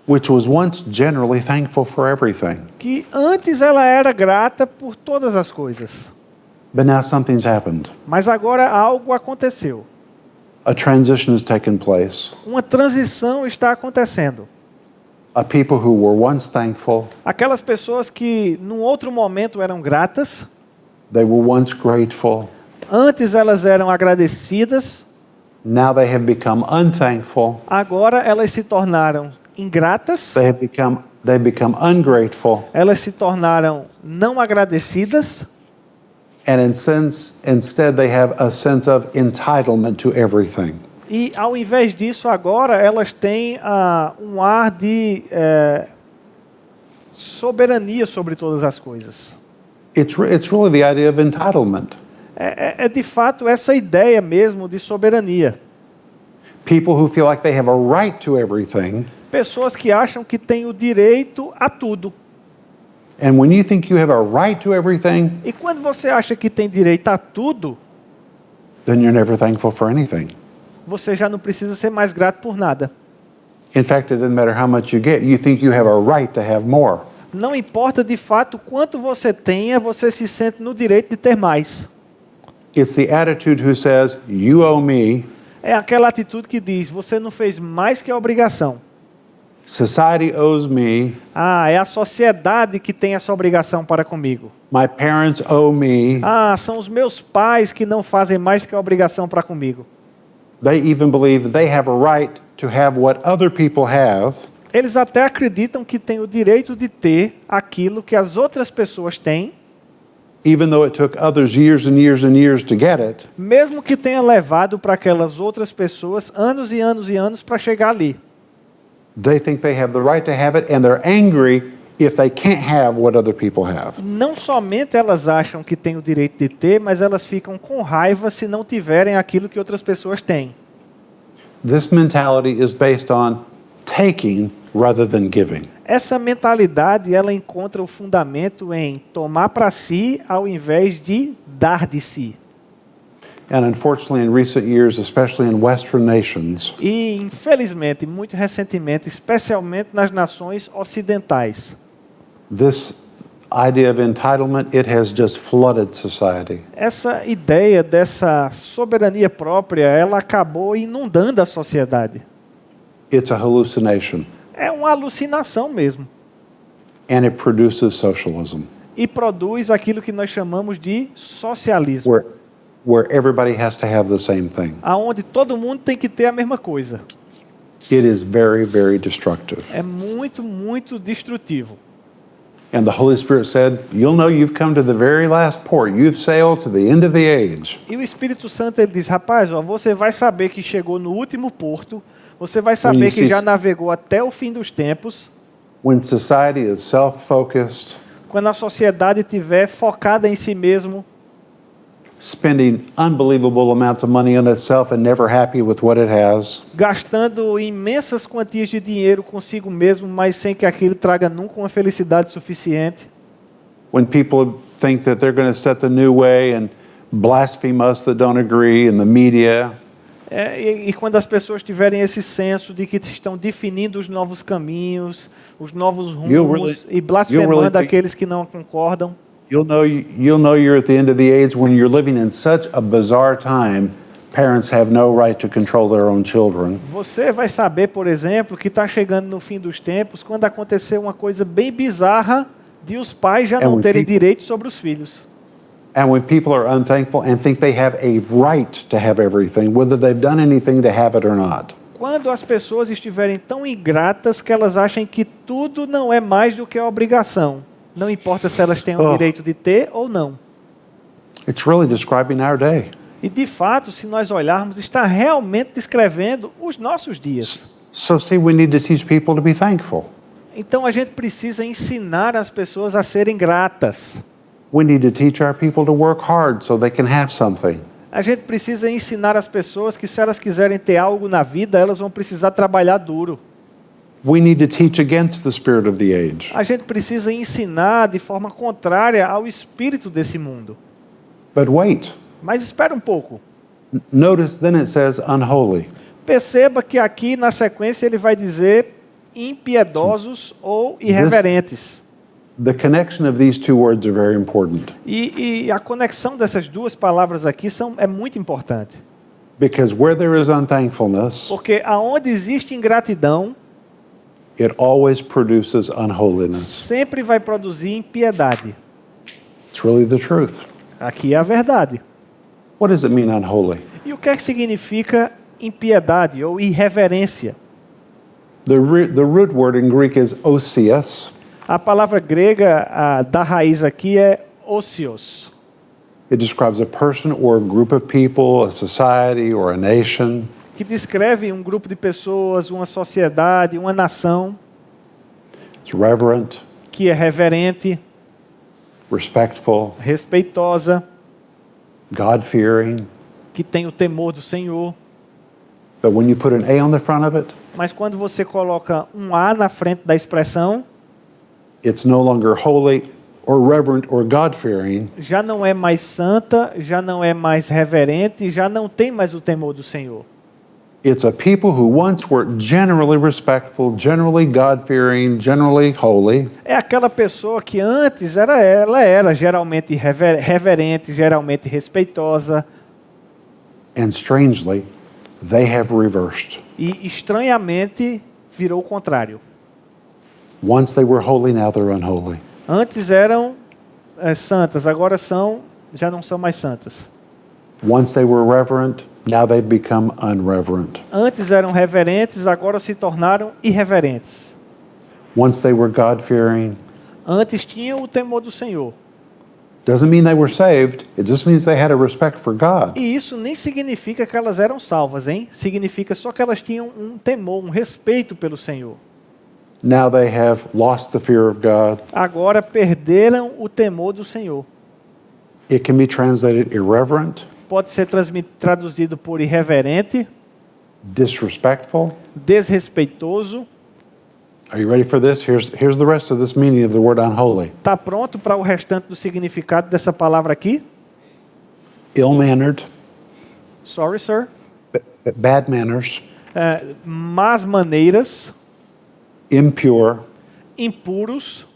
which was once generally thankful for everything. que antes ela era grata por todas as coisas. But now something's happened. Mas agora algo aconteceu. A transition has taken place. Uma transição está acontecendo. A people who were once thankful, Aquelas pessoas que num outro momento eram gratas, they were once grateful, antes elas eram agradecidas, now they have become unthankful, agora elas se tornaram ingratas, they become ungrateful, elas se tornaram não agradecidas, and instead they have a sense of entitlement to everything. e ao invés disso agora elas têm um ar de soberania sobre todas as coisas. It's really the idea of entitlement. É de fato essa ideia mesmo de soberania. People who feel like they have a right to everything. Pessoas que acham que têm o direito a tudo. And when you think you have a right to everything, E quando você acha que tem direito a tudo, then you're never thankful for anything. você já não precisa ser mais grato por nada. In fact, it doesn't matter how much you get. You think you have a right to have more. Não importa de fato quanto você tenha, você se sente no direito de ter mais. It's the attitude who says, you owe me. É aquela atitude que diz, você não fez mais que a obrigação. Society owes me. É a sociedade que tem essa obrigação para comigo. My parents owe me. São os meus pais que não fazem mais que a obrigação para comigo. They even believe they have a right to have what other people have. Eles até acreditam que têm o direito de ter aquilo que as outras pessoas têm, Even though it took others years and years and years to get it. mesmo que tenha levado para aquelas outras pessoas anos e anos e anos para chegar ali. They think they have the right to have it, and they're angry if they can't have what other people have. Não somente elas acham que têm o direito de ter, mas elas ficam com raiva se não tiverem aquilo que outras pessoas têm. This mentality is based on taking rather than giving. Essa mentalidade, ela encontra o fundamento em tomar para si ao invés de dar de si. And unfortunately, in recent years, especially in Western nations, E, infelizmente, muito recentemente, especialmente nas nações ocidentais, this idea of entitlement, it has just flooded society. essa ideia dessa soberania própria, ela acabou inundando a sociedade. It's a hallucination, É uma alucinação mesmo. and it produces socialism, E produz aquilo que nós chamamos de socialismo, where everybody has to have the same thing. aonde todo mundo tem que ter a mesma coisa. It is very, very destructive. É muito, muito destrutivo. And the Holy Spirit said, you'll know you've come to the very last port. You've sailed to the end of the age. E o Espírito Santo ele diz, rapaz, você vai saber que chegou no último porto, você vai saber que já navegou até o fim dos tempos, When society is self-focused, quando a sociedade estiver focada em si mesmo, spending unbelievable amounts of money on itself and never happy with what it has, gastando imensas quantias de dinheiro consigo mesmo, mas sem que aquilo traga nunca uma felicidade suficiente. when people think that they're going to set the new way and blaspheme us that don't agree in the media, E quando as pessoas tiverem esse senso de que estão definindo os novos caminhos, os novos rumos, e blasfemando aqueles que não concordam, you'll know you're at the end of the age when you're living in such a bizarre time. Parents have no right to control their own children. você vai saber, por exemplo, que está chegando no fim dos tempos quando acontecer uma coisa bem bizarra de os pais já não terem direito sobre os filhos. And when people are unthankful and think they have a right to have everything, whether they've done anything to have it or not. Quando as pessoas estiverem tão ingratas que elas achem que tudo não é mais do que a obrigação, não importa se elas têm o direito de ter ou não. It's really describing our day. E de fato, se nós olharmos, está realmente descrevendo os nossos dias. So see, we need to teach people to be thankful. Então a gente precisa ensinar as pessoas a serem gratas. We need to teach our people to work hard so they can have something. A gente precisa ensinar as pessoas que se elas quiserem ter algo na vida, elas vão precisar trabalhar duro. We need to teach against the spirit of the age. A gente precisa ensinar de forma contrária ao espírito desse mundo. But wait. Mas espera um pouco. Notice then it says unholy. Perceba que aqui na sequência ele vai dizer impiedosos ou irreverentes. The connection of these two words are very important. E a conexão dessas duas palavras aqui é muito importante. Because where there is unthankfulness, Porque aonde existe ingratidão, it always produces unholiness. sempre vai produzir impiedade. It's really the truth. Aqui é a verdade. What does it mean unholy? E o que é que significa impiedade ou irreverência? The root word in Greek is osias. A palavra grega da raiz aqui é osios. It describes a person or a group of people, a society or a nation. Que descreve um grupo de pessoas, uma sociedade, uma nação. It's reverent, Que é reverente, respectful, respeitosa, God-fearing. que tem o temor do Senhor. But when you put an A on the front of it, Mas quando você coloca um A na frente da expressão, it's no longer holy or reverent or God-fearing. já não é mais santa, já não é mais reverente, já não tem mais o temor do Senhor. It's a people who once were generally respectful, generally God-fearing, generally holy, É aquela pessoa que antes ela era geralmente reverente, geralmente respeitosa, and strangely, they have reversed. e estranhamente virou o contrário. Once they were holy, now they're unholy. Antes eram santas, agora já não são mais santas. Once they were reverent, now they've become unreverent. Antes eram reverentes, agora se tornaram irreverentes. Once they were God-fearing, Antes tinham o temor do Senhor. doesn't mean they were saved, it just means they had a respect for God. E isso nem significa que elas eram salvas, hein? Significa só que elas tinham um temor, um respeito pelo Senhor. Now they have lost the fear of God. Agora perderam o temor do Senhor. It can be translated irreverent, Pode ser traduzido por irreverente, disrespectful. desrespeitoso. Are you ready for this? Here's the rest of this meaning of the word unholy. Está pronto para o restante do significado dessa palavra aqui? Ill-mannered, Sorry, sir. bad manners, Más maneiras, impure, impuros,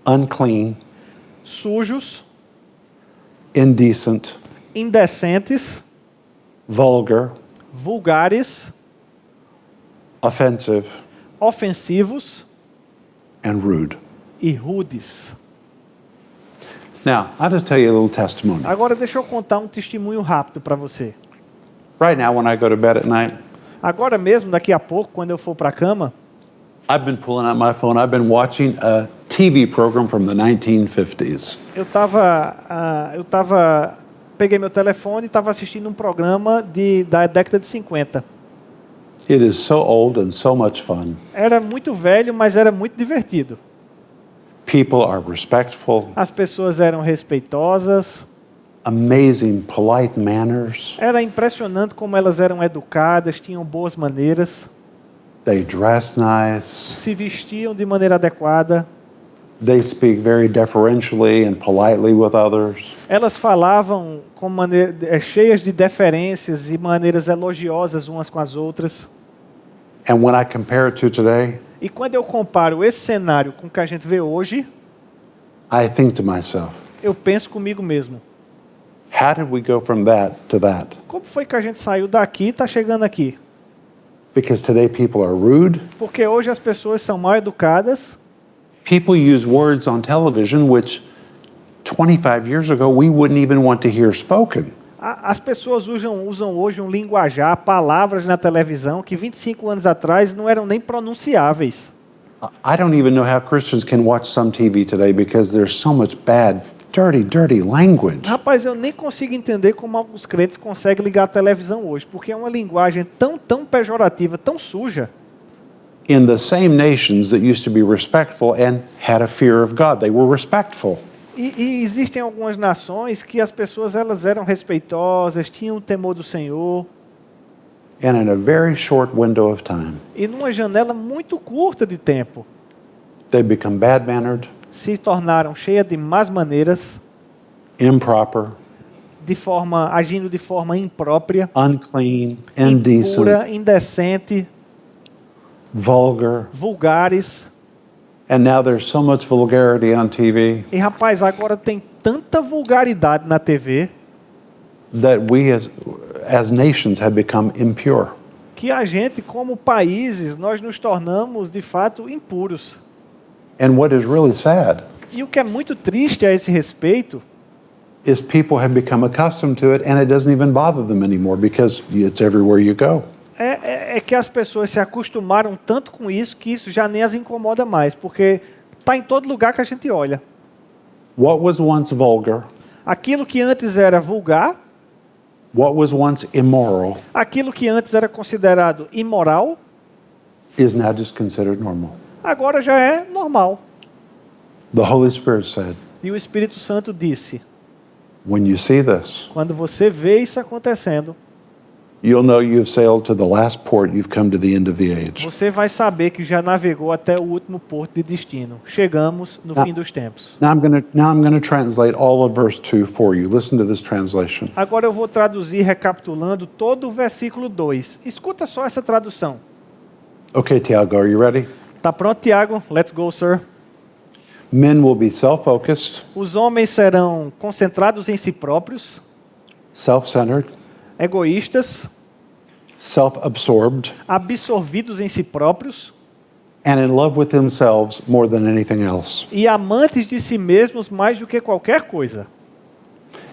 unclean, sujos, indecent, indecentes, vulgar, vulgares, offensive, ofensivos and rude. e rudes. Now, I'll just tell you a little testimony. Agora deixa eu contar um testemunho rápido para você. Right now, when I go to bed at night, Agora mesmo, daqui a pouco, quando eu for para a cama, I've been pulling out my phone. I've been watching a TV program from the 1950s. peguei meu telefone e estava assistindo um programa da década de 50. It is so old and so much fun. Era muito velho, mas era muito divertido. People are respectful, As pessoas eram respeitosas, amazing, polite manners. era impressionante como elas eram educadas, tinham boas maneiras, They dress nice. se vestiam de maneira adequada, They speak very deferentially and politely with others. elas falavam cheias de deferências e maneiras elogiosas umas com as outras. And when I compare it to today, E quando eu comparo esse cenário com o que a gente vê hoje, I think to myself, eu penso comigo mesmo. how did we go from that to that? Como foi que a gente saiu daqui e está chegando aqui? Because today people are rude. Porque hoje as pessoas são mal educadas, People use words on television which 25 years ago we wouldn't even want to hear spoken. as pessoas usam hoje um linguajar, palavras na televisão que 25 anos atrás não eram nem pronunciáveis. I don't even know how Christians can watch some TV today because there's so much bad, dirty language. Rapaz, eu nem consigo entender como alguns crentes conseguem ligar a televisão hoje, porque é uma linguagem tão pejorativa, tão suja. In the same nations that used to be respectful and had a fear of God, they were respectful. E existem algumas nações que as pessoas elas eram respeitosas, tinham o temor do Senhor, And in a very short window of time, e numa janela muito curta de tempo, they become bad-mannered, se tornaram cheias de más maneiras, improper, agindo de forma imprópria, unclean, indecent, impura, indecente, vulgar. vulgares. And now there's so much vulgarity on TV E rapaz, agora tem tanta vulgaridade na TV that we as nations have become impure. que a gente, como países, nós nos tornamos de fato impuros. And what is really sad E o que é muito triste a esse respeito is people have become accustomed to it and it doesn't even bother them anymore because it's everywhere you go. é que as pessoas se acostumaram tanto com isso que isso já nem as incomoda mais, porque está em todo lugar que a gente olha. What was once vulgar, Aquilo que antes era vulgar, what was once immoral, aquilo que antes era considerado imoral, is now just considered normal. agora já é normal. The Holy Spirit said, E o Espírito Santo disse: when you see this, quando você vê isso acontecendo, you'll know you've sailed to the last port, you've come to the end of the age. você vai saber que já navegou até o último porto de destino. Chegamos no fim dos tempos. Now I'm going to translate all of verse 2 for you. Listen to this translation. Agora eu vou traduzir recapitulando todo o versículo 2. Escuta só essa tradução. Okay, Tiago, are you ready? Tá pronto, Tiago? Let's go, sir. Men will be self-focused, Os homens serão concentrados em si próprios, self-centered, egoístas, self-absorbed, absorvidos em si próprios and in love with themselves more than anything else. e amantes de si mesmos mais do que qualquer coisa.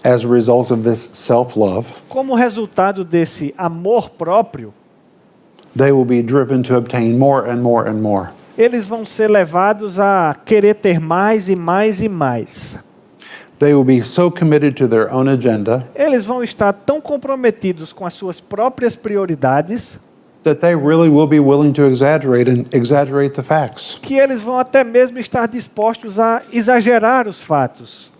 As a result of this self-love, Como resultado desse amor próprio, they will be driven to obtain more and more and more. eles vão ser levados a querer ter mais e mais e mais. They will be so committed to their own agenda Eles vão estar tão comprometidos com as suas próprias prioridades that they really will be willing to exaggerate the facts que eles vão até mesmo estar dispostos a exagerar os fatos.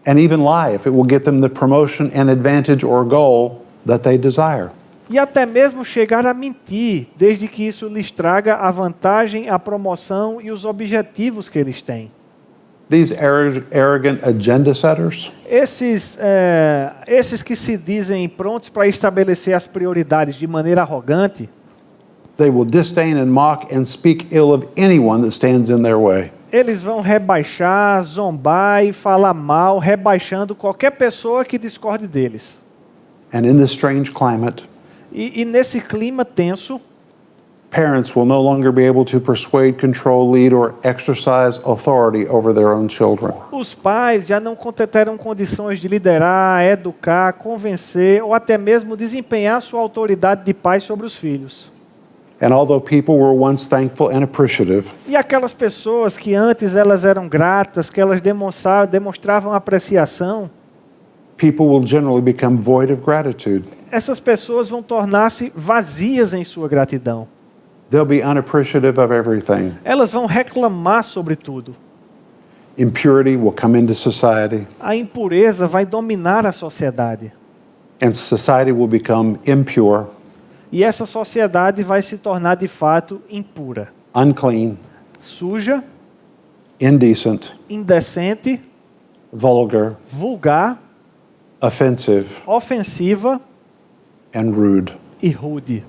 and even lie if it will get them the promotion and advantage or goal that they desire. E até mesmo chegar a mentir, desde que isso lhes traga a vantagem, a promoção e os objetivos que eles têm. These arrogant agenda setters, Esses que se dizem prontos para estabelecer as prioridades de maneira arrogante, they will disdain and mock and speak ill of anyone that stands in their way. eles vão rebaixar, zombar e falar mal, rebaixando qualquer pessoa que discorde deles. And in this strange climate, E nesse clima tenso, parents will no longer be able to persuade, control, lead, or exercise authority over their own children. os pais já não terão condições de liderar, educar, convencer ou até mesmo desempenhar sua autoridade de pai sobre os filhos. And although people were once thankful and appreciative, E aquelas pessoas que antes elas eram gratas, que elas demonstravam apreciação, people will generally become void of gratitude. essas pessoas vão tornar-se vazias em sua gratidão. They'll be unappreciative of everything. Elas vão reclamar sobre tudo. Impurity will come into society, A impureza vai dominar a sociedade. and society will become impure, E essa sociedade vai se tornar de fato impura, unclean, suja, indecent, indecente, vulgar, vulgar, offensive, ofensiva and rude. e rude.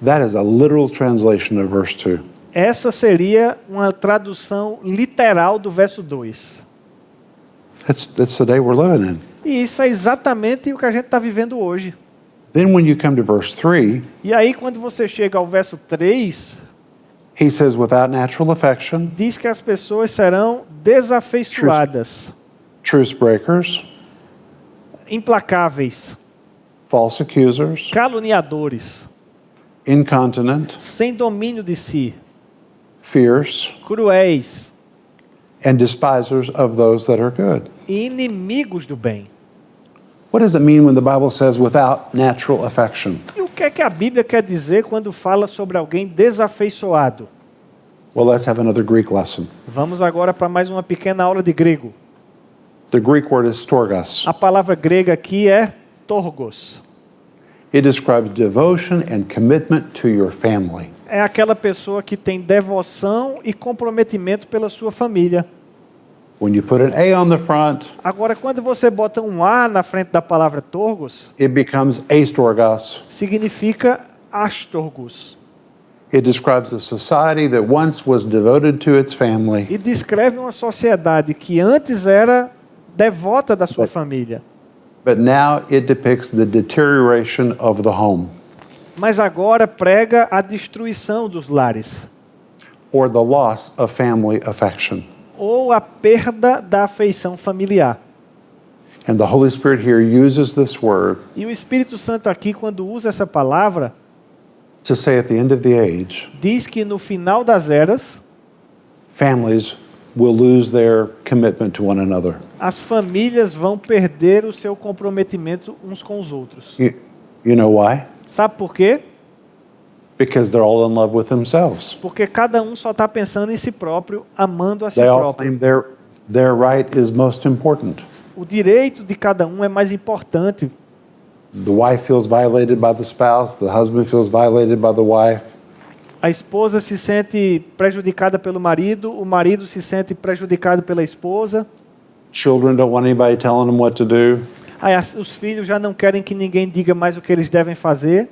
That is a literal translation of verse 2. Essa seria uma tradução literal do verso 2. That's the day we're living in. E isso é exatamente o que a gente está vivendo hoje. Then when you come to verse 3, E aí, quando você chega ao verso 3, he says, without natural affection, diz que as pessoas serão desafeiçoadas, truce breakers, implacáveis, false accusers, caluniadores, incontinent, sem domínio de si, fierce, cruéis and despisers of those that are good. e inimigos do bem. What does it mean when the Bible says without natural affection? E o que é que a Bíblia quer dizer quando fala sobre alguém desafeiçoado? Well, let's have another Greek lesson. Vamos agora para mais uma pequena aula de grego. The Greek word is storgos. A palavra grega aqui é torgos. It describes devotion and commitment to your family. É aquela pessoa que tem devoção e comprometimento pela sua família. When you put an A on the front, Agora, quando você bota um A na frente da palavra torgos, it becomes astorgos. significa astorgos. It describes a society that once was devoted to its family, E descreve uma sociedade que antes era devota da sua família. but now it depicts the deterioration of the home. Mas agora prega a destruição dos lares, or the loss of family affection. ou a perda da afeição familiar. And the Holy Spirit here uses this word E o Espírito Santo aqui, quando usa essa palavra, to say at the end of the age, diz que no final das eras, families will lose their commitment to one another. as famílias vão perder o seu comprometimento uns com os outros. You know why? Sabe por quê? Because they're all in love with themselves. Porque cada um só está pensando em si próprio, amando a si They all próprio. claim their right is most important. O direito de cada um é mais importante. The wife feels violated by the spouse, the husband feels violated by the wife. A esposa se sente prejudicada pelo marido, o marido se sente prejudicado pela esposa. Children don't want anybody telling them what to do. Aí os filhos já não querem que ninguém diga mais o que eles devem fazer.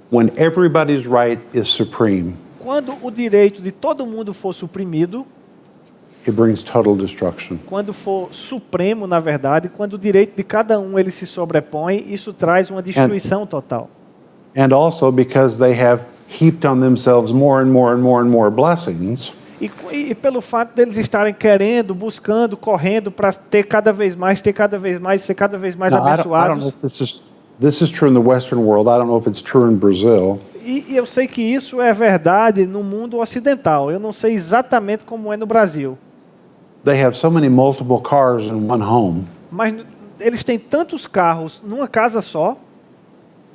When everybody's right is supreme, Quando o direito de todo mundo for suprimido, it brings total destruction. quando for supremo, na verdade, quando o direito de cada um ele se sobrepõe, isso traz uma destruição total. And also because they have heaped on themselves more and more and more and more blessings, E pelo fato deles estarem querendo, buscando, correndo para ter cada vez mais, ser cada vez mais now, I don't know abençoados. if this is true in the Western world. I don't know if it's true in Brazil. E eu sei que isso é verdade no mundo ocidental. Eu não sei exatamente como é no Brasil. They have so many multiple cars in one home. Mas eles têm tantos carros numa casa só,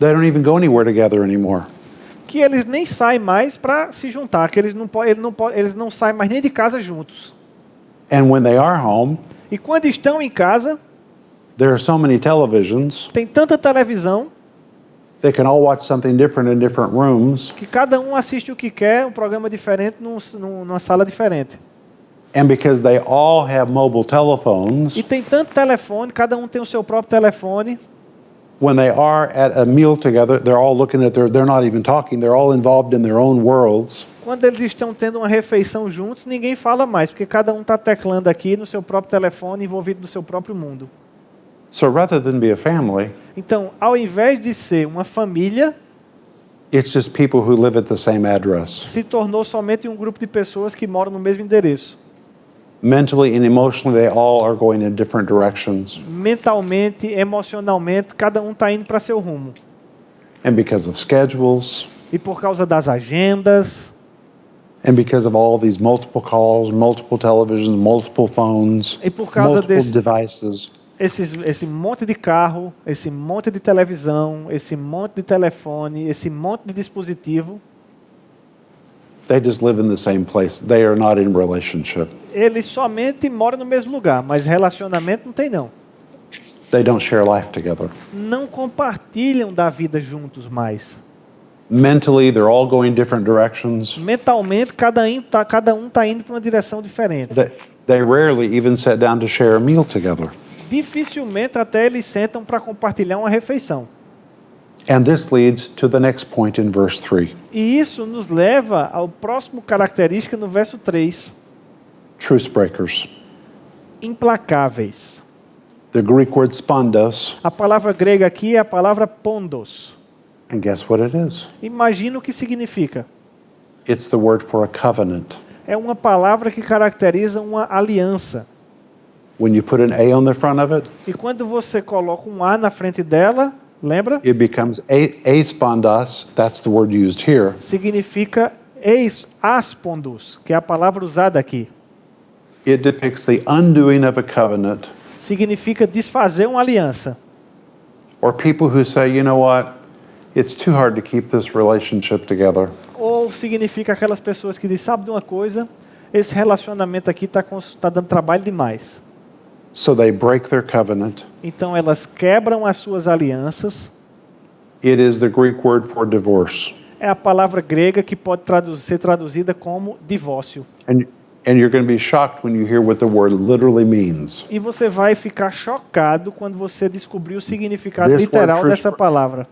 They don't even go anywhere together anymore. que eles nem saem mais para se juntar, que eles não saem mais nem de casa juntos. And when they are home, E quando estão em casa, there are so many televisions. tem tanta televisão They can all watch something different in different rooms. que cada um assiste o que quer, um programa diferente numa sala diferente. And because they all have mobile telephones, E tem tanto telefone, cada um tem o seu próprio telefone. when they are at a meal together, they're all looking at they're not even talking. They're all involved in their own worlds. Quando eles estão tendo uma refeição juntos, ninguém fala mais, porque cada um está teclando aqui no seu próprio telefone, envolvido no seu próprio mundo. So rather than be a family, Então, ao invés de ser uma família, it's just people who live at the same address. se tornou somente um grupo de pessoas que moram no mesmo endereço. Mentally and emotionally, they all are going in different directions. Mentalmente, emocionalmente, cada um está indo para seu rumo. And because of schedules, E por causa das agendas, and because of all these multiple calls, multiple televisions, multiple phones, e por causa multiple devices, esse monte de carro, esse monte de televisão, esse monte de telefone, esse monte de dispositivo, they just live in the same place. They are not in relationship. eles somente moram no mesmo lugar, mas relacionamento não tem não. They don't share life together. Não compartilham da vida juntos mais. Mentally, they're all going different directions. Mentalmente, cada um tá indo para uma direção diferente. They rarely even sit down to share a meal together. Dificilmente até eles sentam para compartilhar uma refeição. And this leads to the next point in verse 3. E isso nos leva ao próximo característica no verso 3. Truce breakers. Implacáveis. The Greek word spondos, A palavra grega aqui é a palavra pondos. and guess what it is? Imagina o que significa. It's the word for a covenant. É uma palavra que caracteriza uma aliança. When you put an A on the front of it, E quando você coloca um A na frente dela, lembra? it becomes a spondos. That's the word used here. Significa eis aspondos, que é a palavra usada aqui. It depicts the undoing of a covenant, Significa desfazer uma aliança. or people who say, you know what, it's too hard to keep this relationship together. Ou significa aquelas pessoas que dizem, sabe de uma coisa? Esse relacionamento aqui está dando trabalho demais. So they break their covenant. Então elas quebram as suas alianças. It is the Greek word for divorce. É a palavra grega que pode ser traduzida como divórcio. And you're going to be shocked when you hear what the word literally means. E você vai ficar chocado quando você descobrir o significado This literal word, dessa palavra.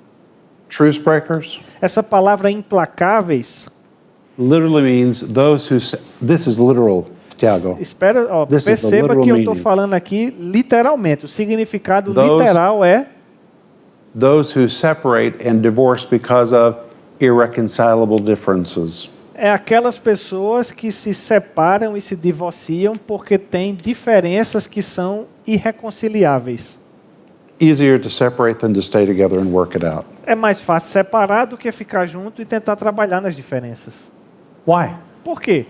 Truce breakers Essa palavra implacáveis, literally means those who say, this is literal, Tiago. espera, ó, This is the perceba literal que eu estou meaning. falando aqui literalmente. O significado Those- literal é those who separate and divorce because of irreconcilable differences. É aquelas pessoas que se separam e se divorciam porque têm diferenças que são irreconciliáveis. Easier to separate than to stay together and work it out. É mais fácil separar do que ficar junto e tentar trabalhar nas diferenças. Why? Por quê?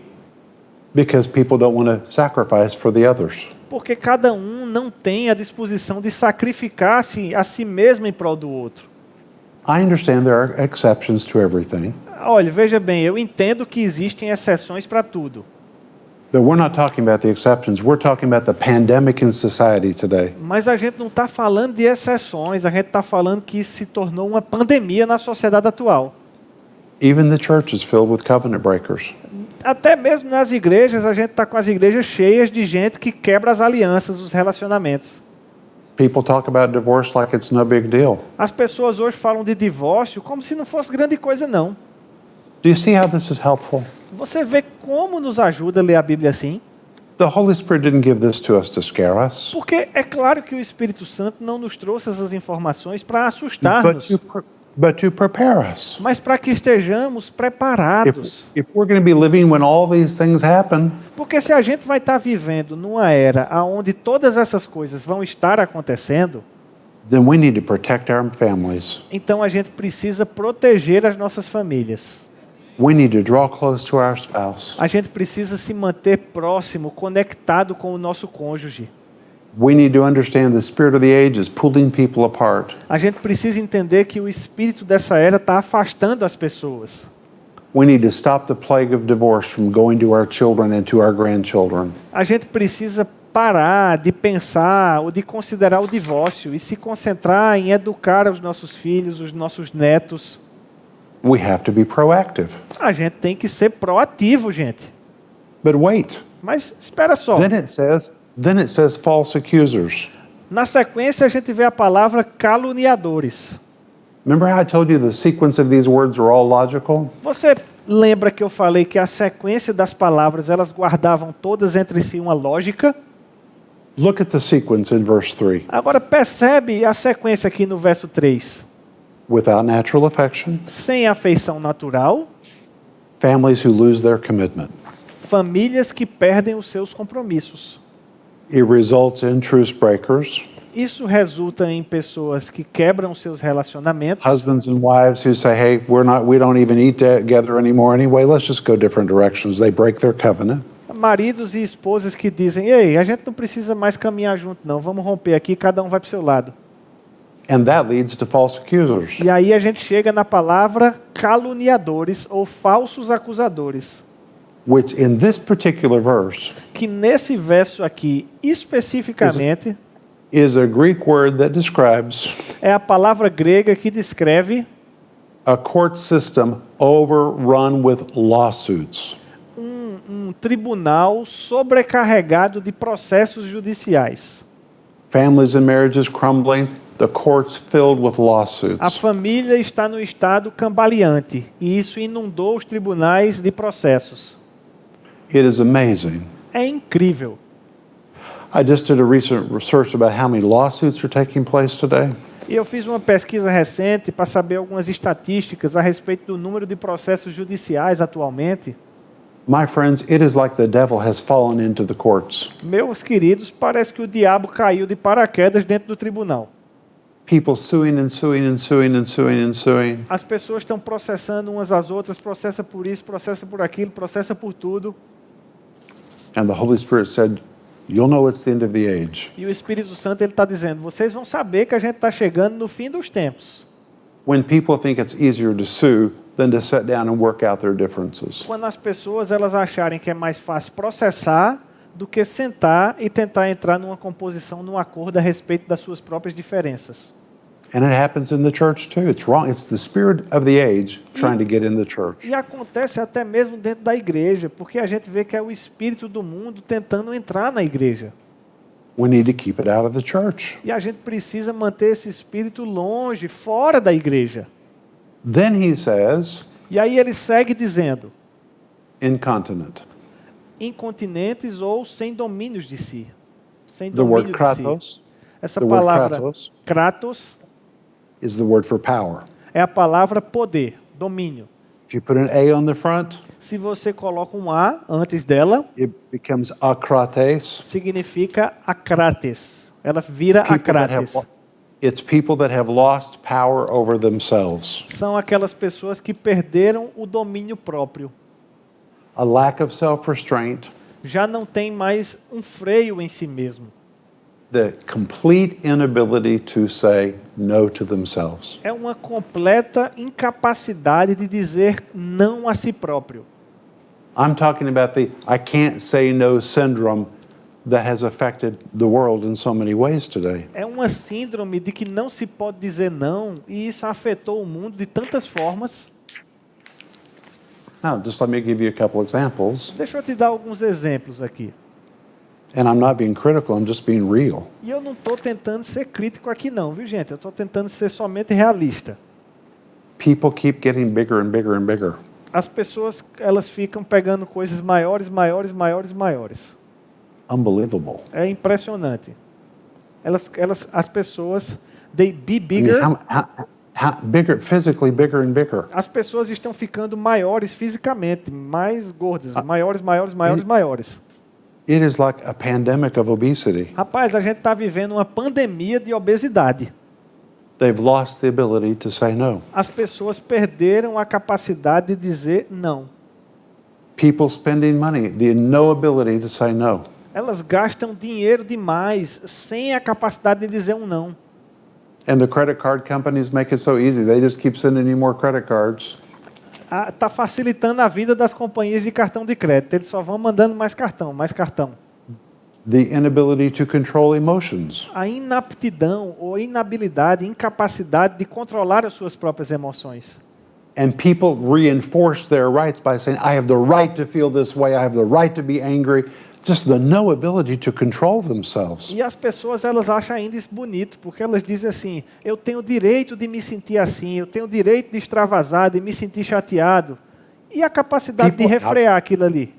Because people don't want to sacrifice for the others. Porque cada um não tem a disposição de sacrificar-se a si mesmo em prol do outro. I understand there are exceptions to everything, Olha, veja bem, eu entendo que existem exceções para tudo. but we're not talking about the exceptions. We're talking about the pandemic in society today. Mas a gente não está falando de exceções, a gente está falando que isso se tornou uma pandemia na sociedade atual. Even the church is filled with covenant breakers. Até mesmo nas igrejas, a gente está com as igrejas cheias de gente que quebra as alianças, os relacionamentos. People talk about divorce like it's no big deal. As pessoas hoje falam de divórcio como se não fosse grande coisa, não. Do you see how this is helpful? Você vê como nos ajuda a ler a Bíblia assim? The Holy Spirit didn't give this to us to scare us, Porque é claro que o Espírito Santo não nos trouxe essas informações para but assustar-nos, to prepare us. mas para que estejamos preparados. If we're going to be living when all these things happen, Porque se a gente vai estar vivendo numa era onde todas essas coisas vão estar acontecendo, then we need to protect our families. então a gente precisa proteger as nossas famílias. We need to draw close to our spouse. A gente precisa se manter próximo, conectado com o nosso cônjuge. We need to understand the spirit of the age is pulling people apart. A gente precisa entender que o espírito dessa era está afastando as pessoas. We need to stop the plague of divorce from going to our children and to our grandchildren. A gente precisa parar de pensar ou de considerar o divórcio e se concentrar em educar os nossos filhos, os nossos netos. We have to be proactive. A gente tem que ser proativo, gente. But wait. Mas espera só. Then it says false accusers. Na sequência, a gente vê a palavra caluniadores. Remember how I told you the sequence of these words are all logical? Você lembra que eu falei que a sequência das palavras, elas guardavam todas entre si uma lógica? Look at the sequence in verse 3. Agora percebe a sequência aqui no verso 3. Without natural affection, Sem afeição natural, families who lose their commitment. famílias que perdem os seus compromissos. It results in truce breakers, Isso resulta em pessoas que quebram seus relacionamentos. husbands and wives who say, "Hey, we don't even eat together anymore anyway. Let's just go different directions." They break their covenant. Maridos e esposas que dizem: "Ei, a gente não precisa mais caminhar junto, não. Vamos romper aqui, cada um vai para o seu lado." And that leads to false accusers. E aí a gente chega na palavra caluniadores ou falsos acusadores. Which in this particular verse Que nesse verso aqui, especificamente, is a Greek word that describes é a palavra grega que descreve a court system overrun with lawsuits. um tribunal sobrecarregado de processos judiciais. Families and marriages crumbling, the courts filled with A lawsuits. família está no estado cambaleante e isso inundou os tribunais de processos. It is amazing. É incrível. I just did a recent research about how many lawsuits are taking place today. E eu fiz uma pesquisa recente para saber algumas estatísticas a respeito do número de processos judiciais atualmente. My friends, it is like the devil has fallen into the courts. Meus queridos, parece que o diabo caiu de paraquedas dentro do tribunal. People suing and suing and suing and suing and suing. As pessoas estão processando umas às outras, processa por isso, processa por aquilo, processa por tudo. And the Holy Spirit said, "You'll know it's the end of the age. E o Espírito Santo ele está dizendo: vocês vão saber que a gente está chegando no fim dos tempos. When people think it's easier to sue than to sit down and work out their differences." Quando as pessoas elas acharem que é mais fácil processar do que sentar e tentar entrar numa composição, num acordo a respeito das suas próprias diferenças. And it happens in the church too. It's wrong. It's the spirit of the age trying to get in the church. E acontece até mesmo dentro da igreja, porque a gente vê que é o espírito do mundo tentando entrar na igreja. We need to keep it out of the church. E a gente precisa manter esse espírito longe, fora da igreja. Then he says, E aí ele segue dizendo: incontinent. incontinentes ou sem domínios de si. Sem The word domínio de si. kratos, Essa the word palavra kratos kratos is the word for power. É a palavra poder, domínio. If you put an A on the front, Se você coloca um A antes dela, it becomes akrates. significa acrates. Ela vira acrates. It's people that have lost power over themselves. São aquelas pessoas que perderam o domínio próprio. A lack of self-restraint, Já não tem mais um freio em si mesmo. the complete inability to say no to themselves. É uma completa incapacidade de dizer não a si próprio. I'm talking about the I can't say no syndrome that has affected the world in so many ways today. É uma síndrome de que não se pode dizer não, e isso afetou o mundo de tantas formas. Now, just let me give you a couple examples. Deixa eu te dar alguns exemplos aqui. And I'm not being critical, I'm just being real. E eu não estou tentando ser crítico aqui não, viu gente? Eu estou tentando ser somente realista. People keep getting bigger and bigger and bigger. As pessoas, elas ficam pegando coisas maiores, maiores, maiores, maiores. Unbelievable. É impressionante. As pessoas, they be bigger. Bigger, physically bigger and bigger. As pessoas estão ficando maiores fisicamente, mais gordas, maiores, maiores, maiores, maiores. It is like a pandemic of obesity. Rapaz, a gente está vivendo uma pandemia de obesidade. They've lost the ability to say no. As pessoas perderam a capacidade de dizer não. People spending money, the no ability to say no. Elas gastam dinheiro demais sem a capacidade de dizer um não. And the credit card companies make it so easy. They just keep sending you more credit cards. Está facilitando a vida das companhias de cartão de crédito. Eles só vão mandando mais cartão, mais cartão. The inability to control emotions. A inaptidão ou inabilidade, incapacidade de controlar as suas próprias emoções. And people reinforce their rights by saying, I have the right to feel this way, I have the right to be angry. Just the no ability to control themselves. E as pessoas, elas acham ainda isso bonito, porque elas dizem assim, eu tenho o direito de me sentir assim, eu tenho o direito de extravasar, de me sentir chateado. E a capacidade de refrear aquilo ali?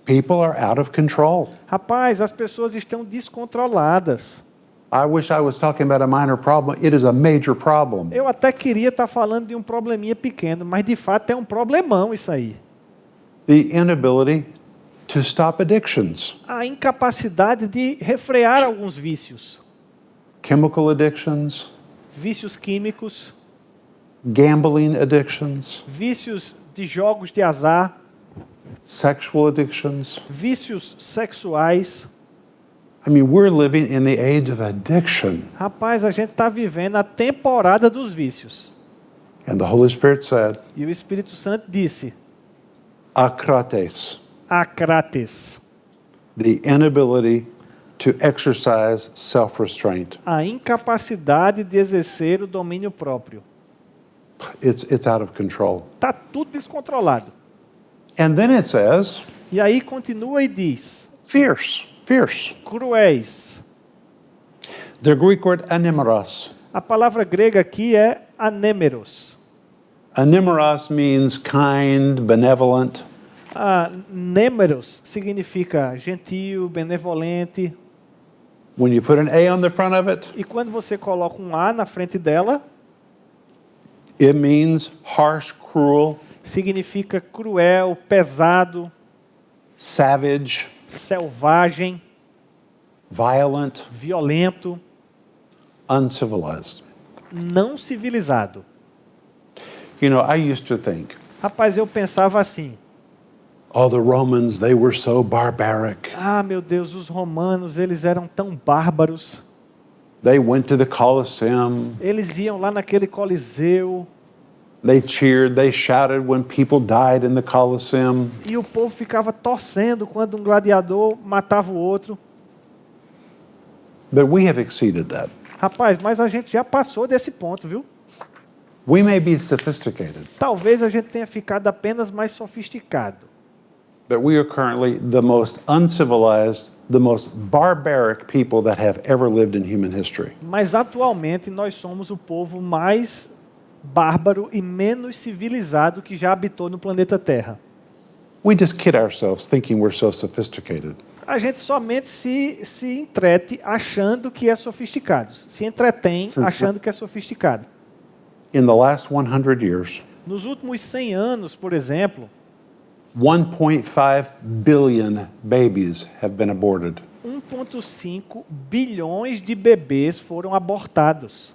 People are out of control. Rapaz, as pessoas estão descontroladas. I wish I was talking about a minor problem. It is a major problem. Eu até queria estar falando de um probleminha pequeno, mas de fato é um problemão isso aí. The inability to stop addictions. A incapacidade de refrear alguns vícios. Chemical addictions, Vícios químicos, gambling addictions, vícios de jogos de azar, sexual addictions. vícios sexuais. I mean, we're living in the age of addiction. Rapaz, a gente está vivendo a temporada dos vícios. And the Holy Spirit said, E o Espírito Santo disse, akrates, acrates, the inability to exercise self-restraint. a incapacidade de exercer o domínio próprio. It's out of control. Está tudo descontrolado. And then it says, E aí continua e diz, fierce. cruéis. The Greek word anemeros. A palavra grega aqui é anemeros. Anemeros means kind, benevolent. Némeros significa gentil, benevolente. When you put an A on the front of it, E quando você coloca um A na frente dela, it means harsh, cruel, significa cruel, pesado, savage, selvagem, violent, violento, uncivilized. não civilizado. You know, I used to think, Rapaz, eu pensava assim, oh, the Romans, they were so barbaric. meu Deus, os romanos, eles eram tão bárbaros. They went to the Colosseum. Eles iam lá naquele coliseu They cheered, they shouted when people died in the Colosseum. e o povo ficava torcendo quando um gladiador matava o outro. But we have exceeded that. Rapaz, mas a gente já passou desse ponto, viu? We may be sophisticated, Talvez a gente tenha ficado apenas mais sofisticado. but we are currently the most uncivilized, the most barbaric people that have ever lived in human history. Mas atualmente nós somos o povo mais bárbaro e menos civilizado que já habitou no planeta Terra. We just kid ourselves thinking we're so sophisticated. A gente somente se entrete achando que é sofisticado. Se entretém achando que é sofisticado. In the last 100 years, Nos últimos 100 anos, por exemplo, 1.5 billion babies have been aborted. 1,5 bilhões de bebês foram abortados.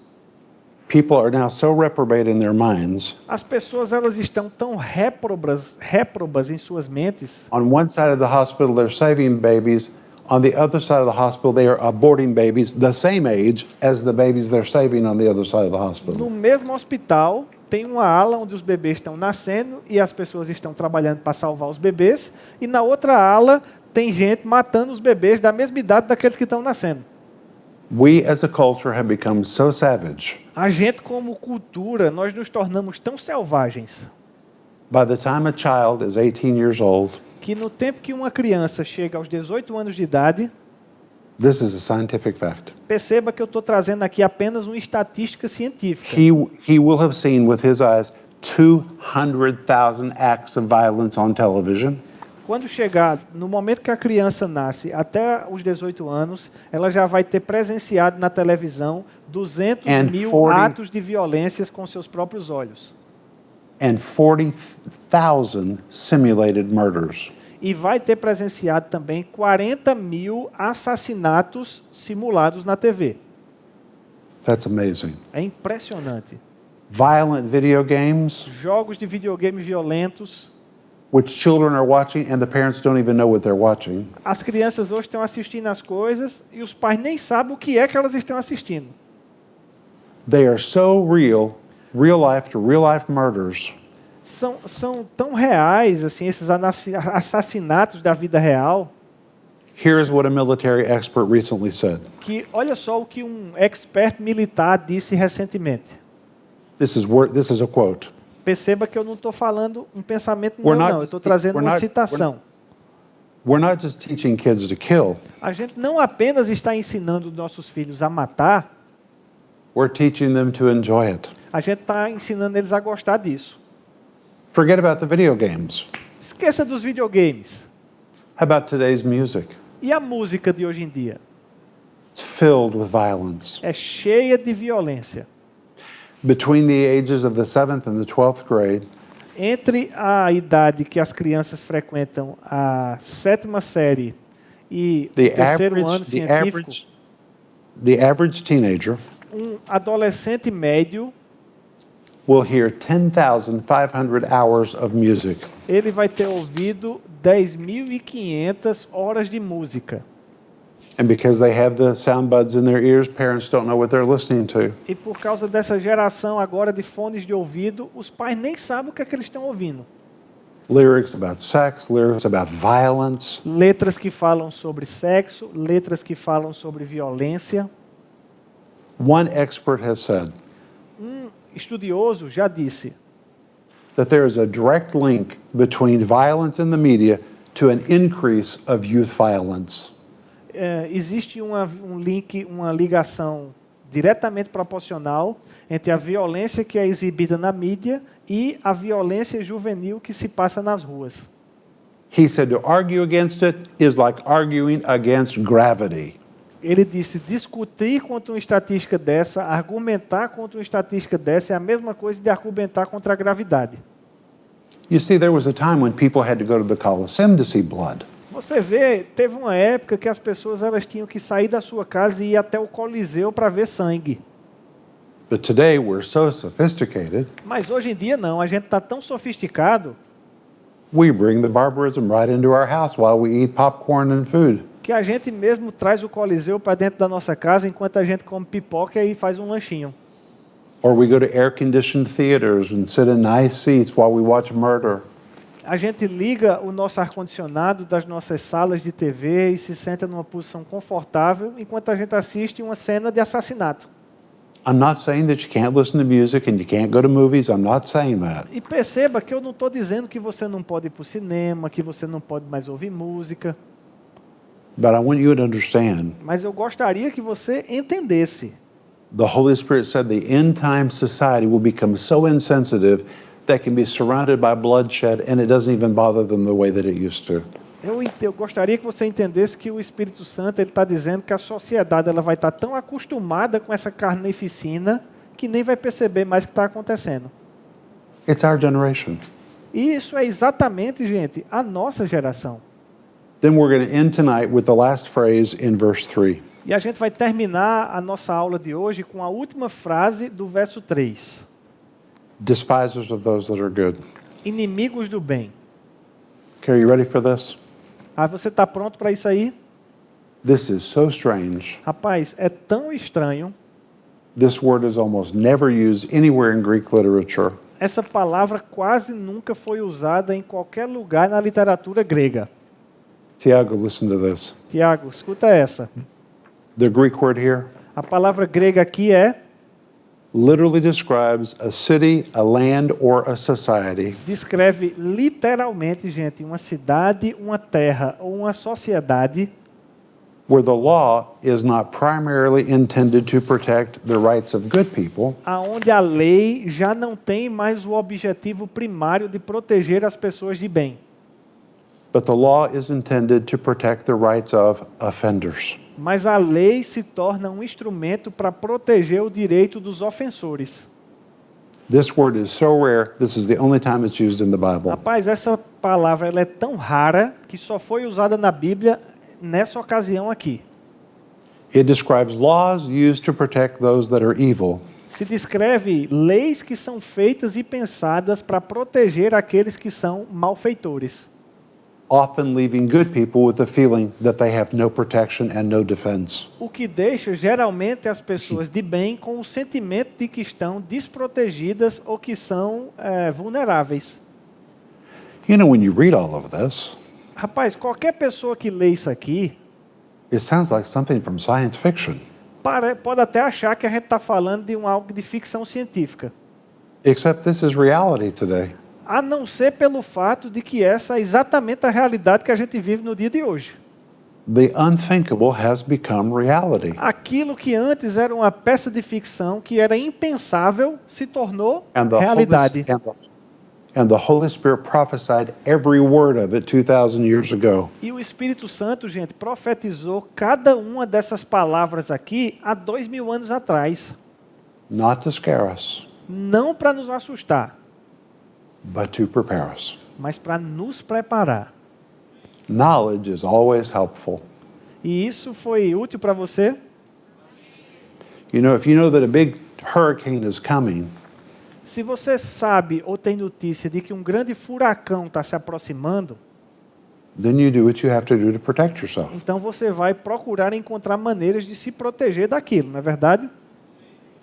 People are now so reprobate in their minds. As pessoas elas estão tão réprobas em suas mentes. On one side of the hospital, they're saving babies. On the other side of the hospital, they are aborting babies the same age as the babies they're saving on the other side of the hospital. No mesmo hospital, tem uma ala onde os bebês estão nascendo e as pessoas estão trabalhando para salvar os bebês. E na outra ala, tem gente matando os bebês da mesma idade daqueles que estão nascendo. We as a culture have become so savage. A gente, como cultura, nós nos tornamos tão selvagens By the time a child is 18 years old, que no tempo que uma criança chega aos 18 anos de idade, this is a scientific fact. perceba que eu estou trazendo aqui apenas uma estatística científica. He will have seen with his eyes 200,000 acts of violence on television. Quando chegar no momento que a criança nasce até os 18 anos, ela já vai ter presenciado na televisão 200 mil atos de violências com seus próprios olhos. And 40,000 simulated murders. E vai ter presenciado também 40 mil assassinatos simulados na TV. That's amazing. É impressionante. Violent video games, Jogos de videogame violentos. which children are watching and the parents don't even know what they're watching. As crianças hoje estão assistindo as coisas e os pais nem sabem o que é que elas estão assistindo. They are so real life to real life murders. São tão reais assim esses assassinatos da vida real Here's what a military expert recently said. que olha só o que um expert militar disse recentemente. This is a quote. Perceba que eu não estou falando um pensamento meu, não. Eu estou trazendo uma citação. We're not just teaching kids to kill. A gente não apenas está ensinando nossos filhos a matar, We're teaching them to enjoy it. a gente está ensinando eles a gostar disso. Forget about the video games. Esqueça dos videogames. How about today's music? E a música de hoje em dia? It's filled with violence. É cheia de violência. Between the ages of the 7th and the 12th grade, Entre a idade que as crianças frequentam a 7ª série e o terceiro ano científico, the average teenager um adolescente médio, will hear 10,500 hours of music. ele vai ter ouvido 10.500 horas de música. And because they have the sound buds in their ears, parents don't know what they're listening to. E por causa dessa geração agora de fones de ouvido, os pais nem sabem o que é que eles estão ouvindo. Lyrics about sex, lyrics about violence. Letras que falam sobre sexo, letras que falam sobre violência. One expert has said Estudioso já disse that there is a direct link between violence in the media to an increase of youth violence. Existe um link, uma ligação diretamente proporcional entre a violência que é exibida na mídia e a violência juvenil que se passa nas ruas. He said to argue against it is like arguing against gravity. Ele disse, discutir contra uma estatística dessa, argumentar contra uma estatística dessa é a mesma coisa de argumentar contra a gravidade. You see, there was a time when people had to go to the Colosseum to see blood. Você vê, teve uma época que as pessoas elas tinham que sair da sua casa e ir até o Coliseu para ver sangue. But today we're so sophisticated, Mas hoje em dia não, a gente está tão sofisticado we bring the barbarism right into our house while we eat popcorn and food. que a gente mesmo traz o Coliseu para dentro da nossa casa enquanto a gente come pipoca e faz um lanchinho. Or we go to air-conditioned theaters and sit in nice seats while we watch murder. A gente liga o nosso ar-condicionado das nossas salas de TV e se senta numa posição confortável enquanto a gente assiste uma cena de assassinato. I'm not saying that you can't listen to music and you can't go to movies. I'm not saying that. E perceba que eu não estou dizendo que você não pode ir para o cinema, que você não pode mais ouvir música. But I want you to understand, Mas eu gostaria que você entendesse. the Holy Spirit said the end-time society will become so insensitive that can be surrounded by bloodshed and it doesn't even bother them the way that it used to. Eu gostaria que você entendesse que o Espírito Santo está dizendo que a sociedade ela vai estar tão acostumada com essa carnificina que nem vai perceber mais o que está acontecendo. It's our generation. E isso é exatamente, gente, a nossa geração. Then we're going to end tonight with the last phrase in verse 3. E a gente vai terminar a nossa aula de hoje com a última frase do verso 3. Despisers of those that are good. Inimigos do bem. Okay, are you ready for this? Ah, você está pronto para isso aí? This is so strange. Rapaz, é tão estranho. This word is almost never used anywhere in Greek literature. Essa palavra quase nunca foi usada em qualquer lugar na literatura grega. Tiago, listen to this. Tiago, escuta essa. The Greek word here A palavra grega aqui é, literally describes a city, a land, or a society descreve literalmente, gente, uma cidade, uma terra ou uma sociedade where the law is not primarily intended to protect the rights of good people, aonde a lei já não tem mais o objetivo primário de proteger as pessoas de bem. but the law is intended to protect the rights of offenders. Mas a lei se torna um instrumento para proteger o direito dos ofensores. This word is so rare, this is the only time it's used in the Bible. Rapaz, essa palavra ela é tão rara que só foi usada na Bíblia nessa ocasião aqui. It describes laws used to protect those that are evil, Se descreve leis que são feitas e pensadas para proteger aqueles que são malfeitores. often leaving good people with the feeling that they have no protection and no defense. O que deixa geralmente as pessoas de bem com o sentimento de que estão desprotegidas ou que são vulneráveis. You know, when you read all of this, Rapaz, qualquer pessoa que lê isso aqui it sounds like something from science fiction, pode até achar que a gente está falando de algo de ficção científica. except this is reality today. A não ser pelo fato de que essa é exatamente a realidade que a gente vive no dia de hoje. The unthinkable has become reality. Aquilo que antes era uma peça de ficção, que era impensável, se tornou And the, realidade. and the Holy Spirit prophesied every word of it 2,000 years ago. E o Espírito Santo, gente, profetizou cada uma dessas palavras aqui há 2000 anos atrás. Not to scare us, Não para nos assustar, but to prepare us. mas para nos preparar. Knowledge is always helpful. E isso foi útil para você? You know, if you know that a big hurricane is coming, Se você sabe ou tem notícia de que um grande furacão está se aproximando, then you do what you have to do to protect yourself. então você vai procurar encontrar maneiras de se proteger daquilo, não é verdade?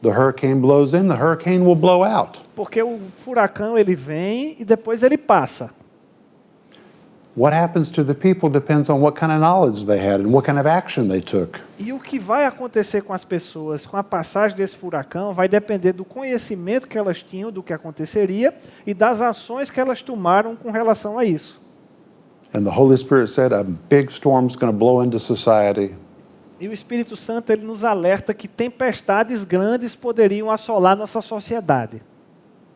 The hurricane blows in, the hurricane will blow out. Porque o furacão ele vem e depois ele passa. What happens to the people depends on what kind of knowledge they had and what kind of action they took. E o que vai acontecer com as pessoas com a passagem desse furacão vai depender do conhecimento que elas tinham do que aconteceria e das ações que elas tomaram com relação a isso. And the Holy Spirit said a big storm's going to blow into society. E o Espírito Santo ele nos alerta que tempestades grandes poderiam assolar nossa sociedade.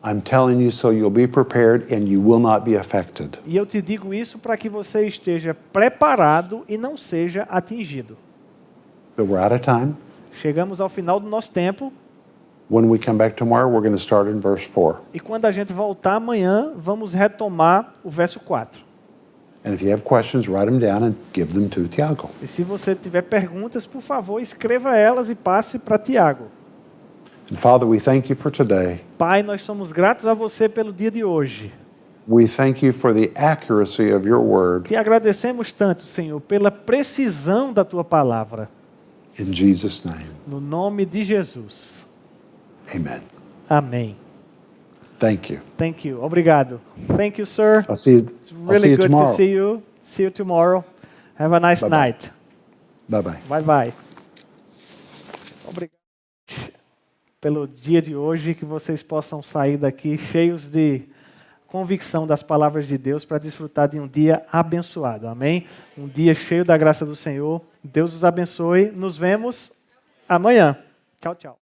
I'm telling you so you'll be prepared and you will not be affected. E eu te digo isso para que você esteja preparado e não seja atingido. But we're out of time. Chegamos ao final do nosso tempo When we come back tomorrow, we're going to start in verse 4. e quando a gente voltar amanhã, vamos retomar o verso 4. And if you have questions, write them down and give them to Tiago. E se você tiver perguntas, por favor, escreva elas e passe para Tiago. And Father, we thank you for today. Pai, nós somos gratos a você pelo dia de hoje. We thank you for the accuracy of your word. Te agradecemos tanto, Senhor, pela precisão da tua palavra. In Jesus' name, No nome de Jesus. amen. Amém. Thank you. Thank you. Obrigado. Thank you, sir. I'll see you, It's I'll see really you good tomorrow. to see you. See you tomorrow. Have a nice Bye-bye. night. Bye-bye. Bye bye. Obrigado pelo dia de hoje, que vocês possam sair daqui cheios de convicção das palavras de Deus para desfrutar de um dia abençoado. Amém? Um dia cheio da graça do Senhor. Deus os abençoe. Nos vemos amanhã. Tchau, tchau.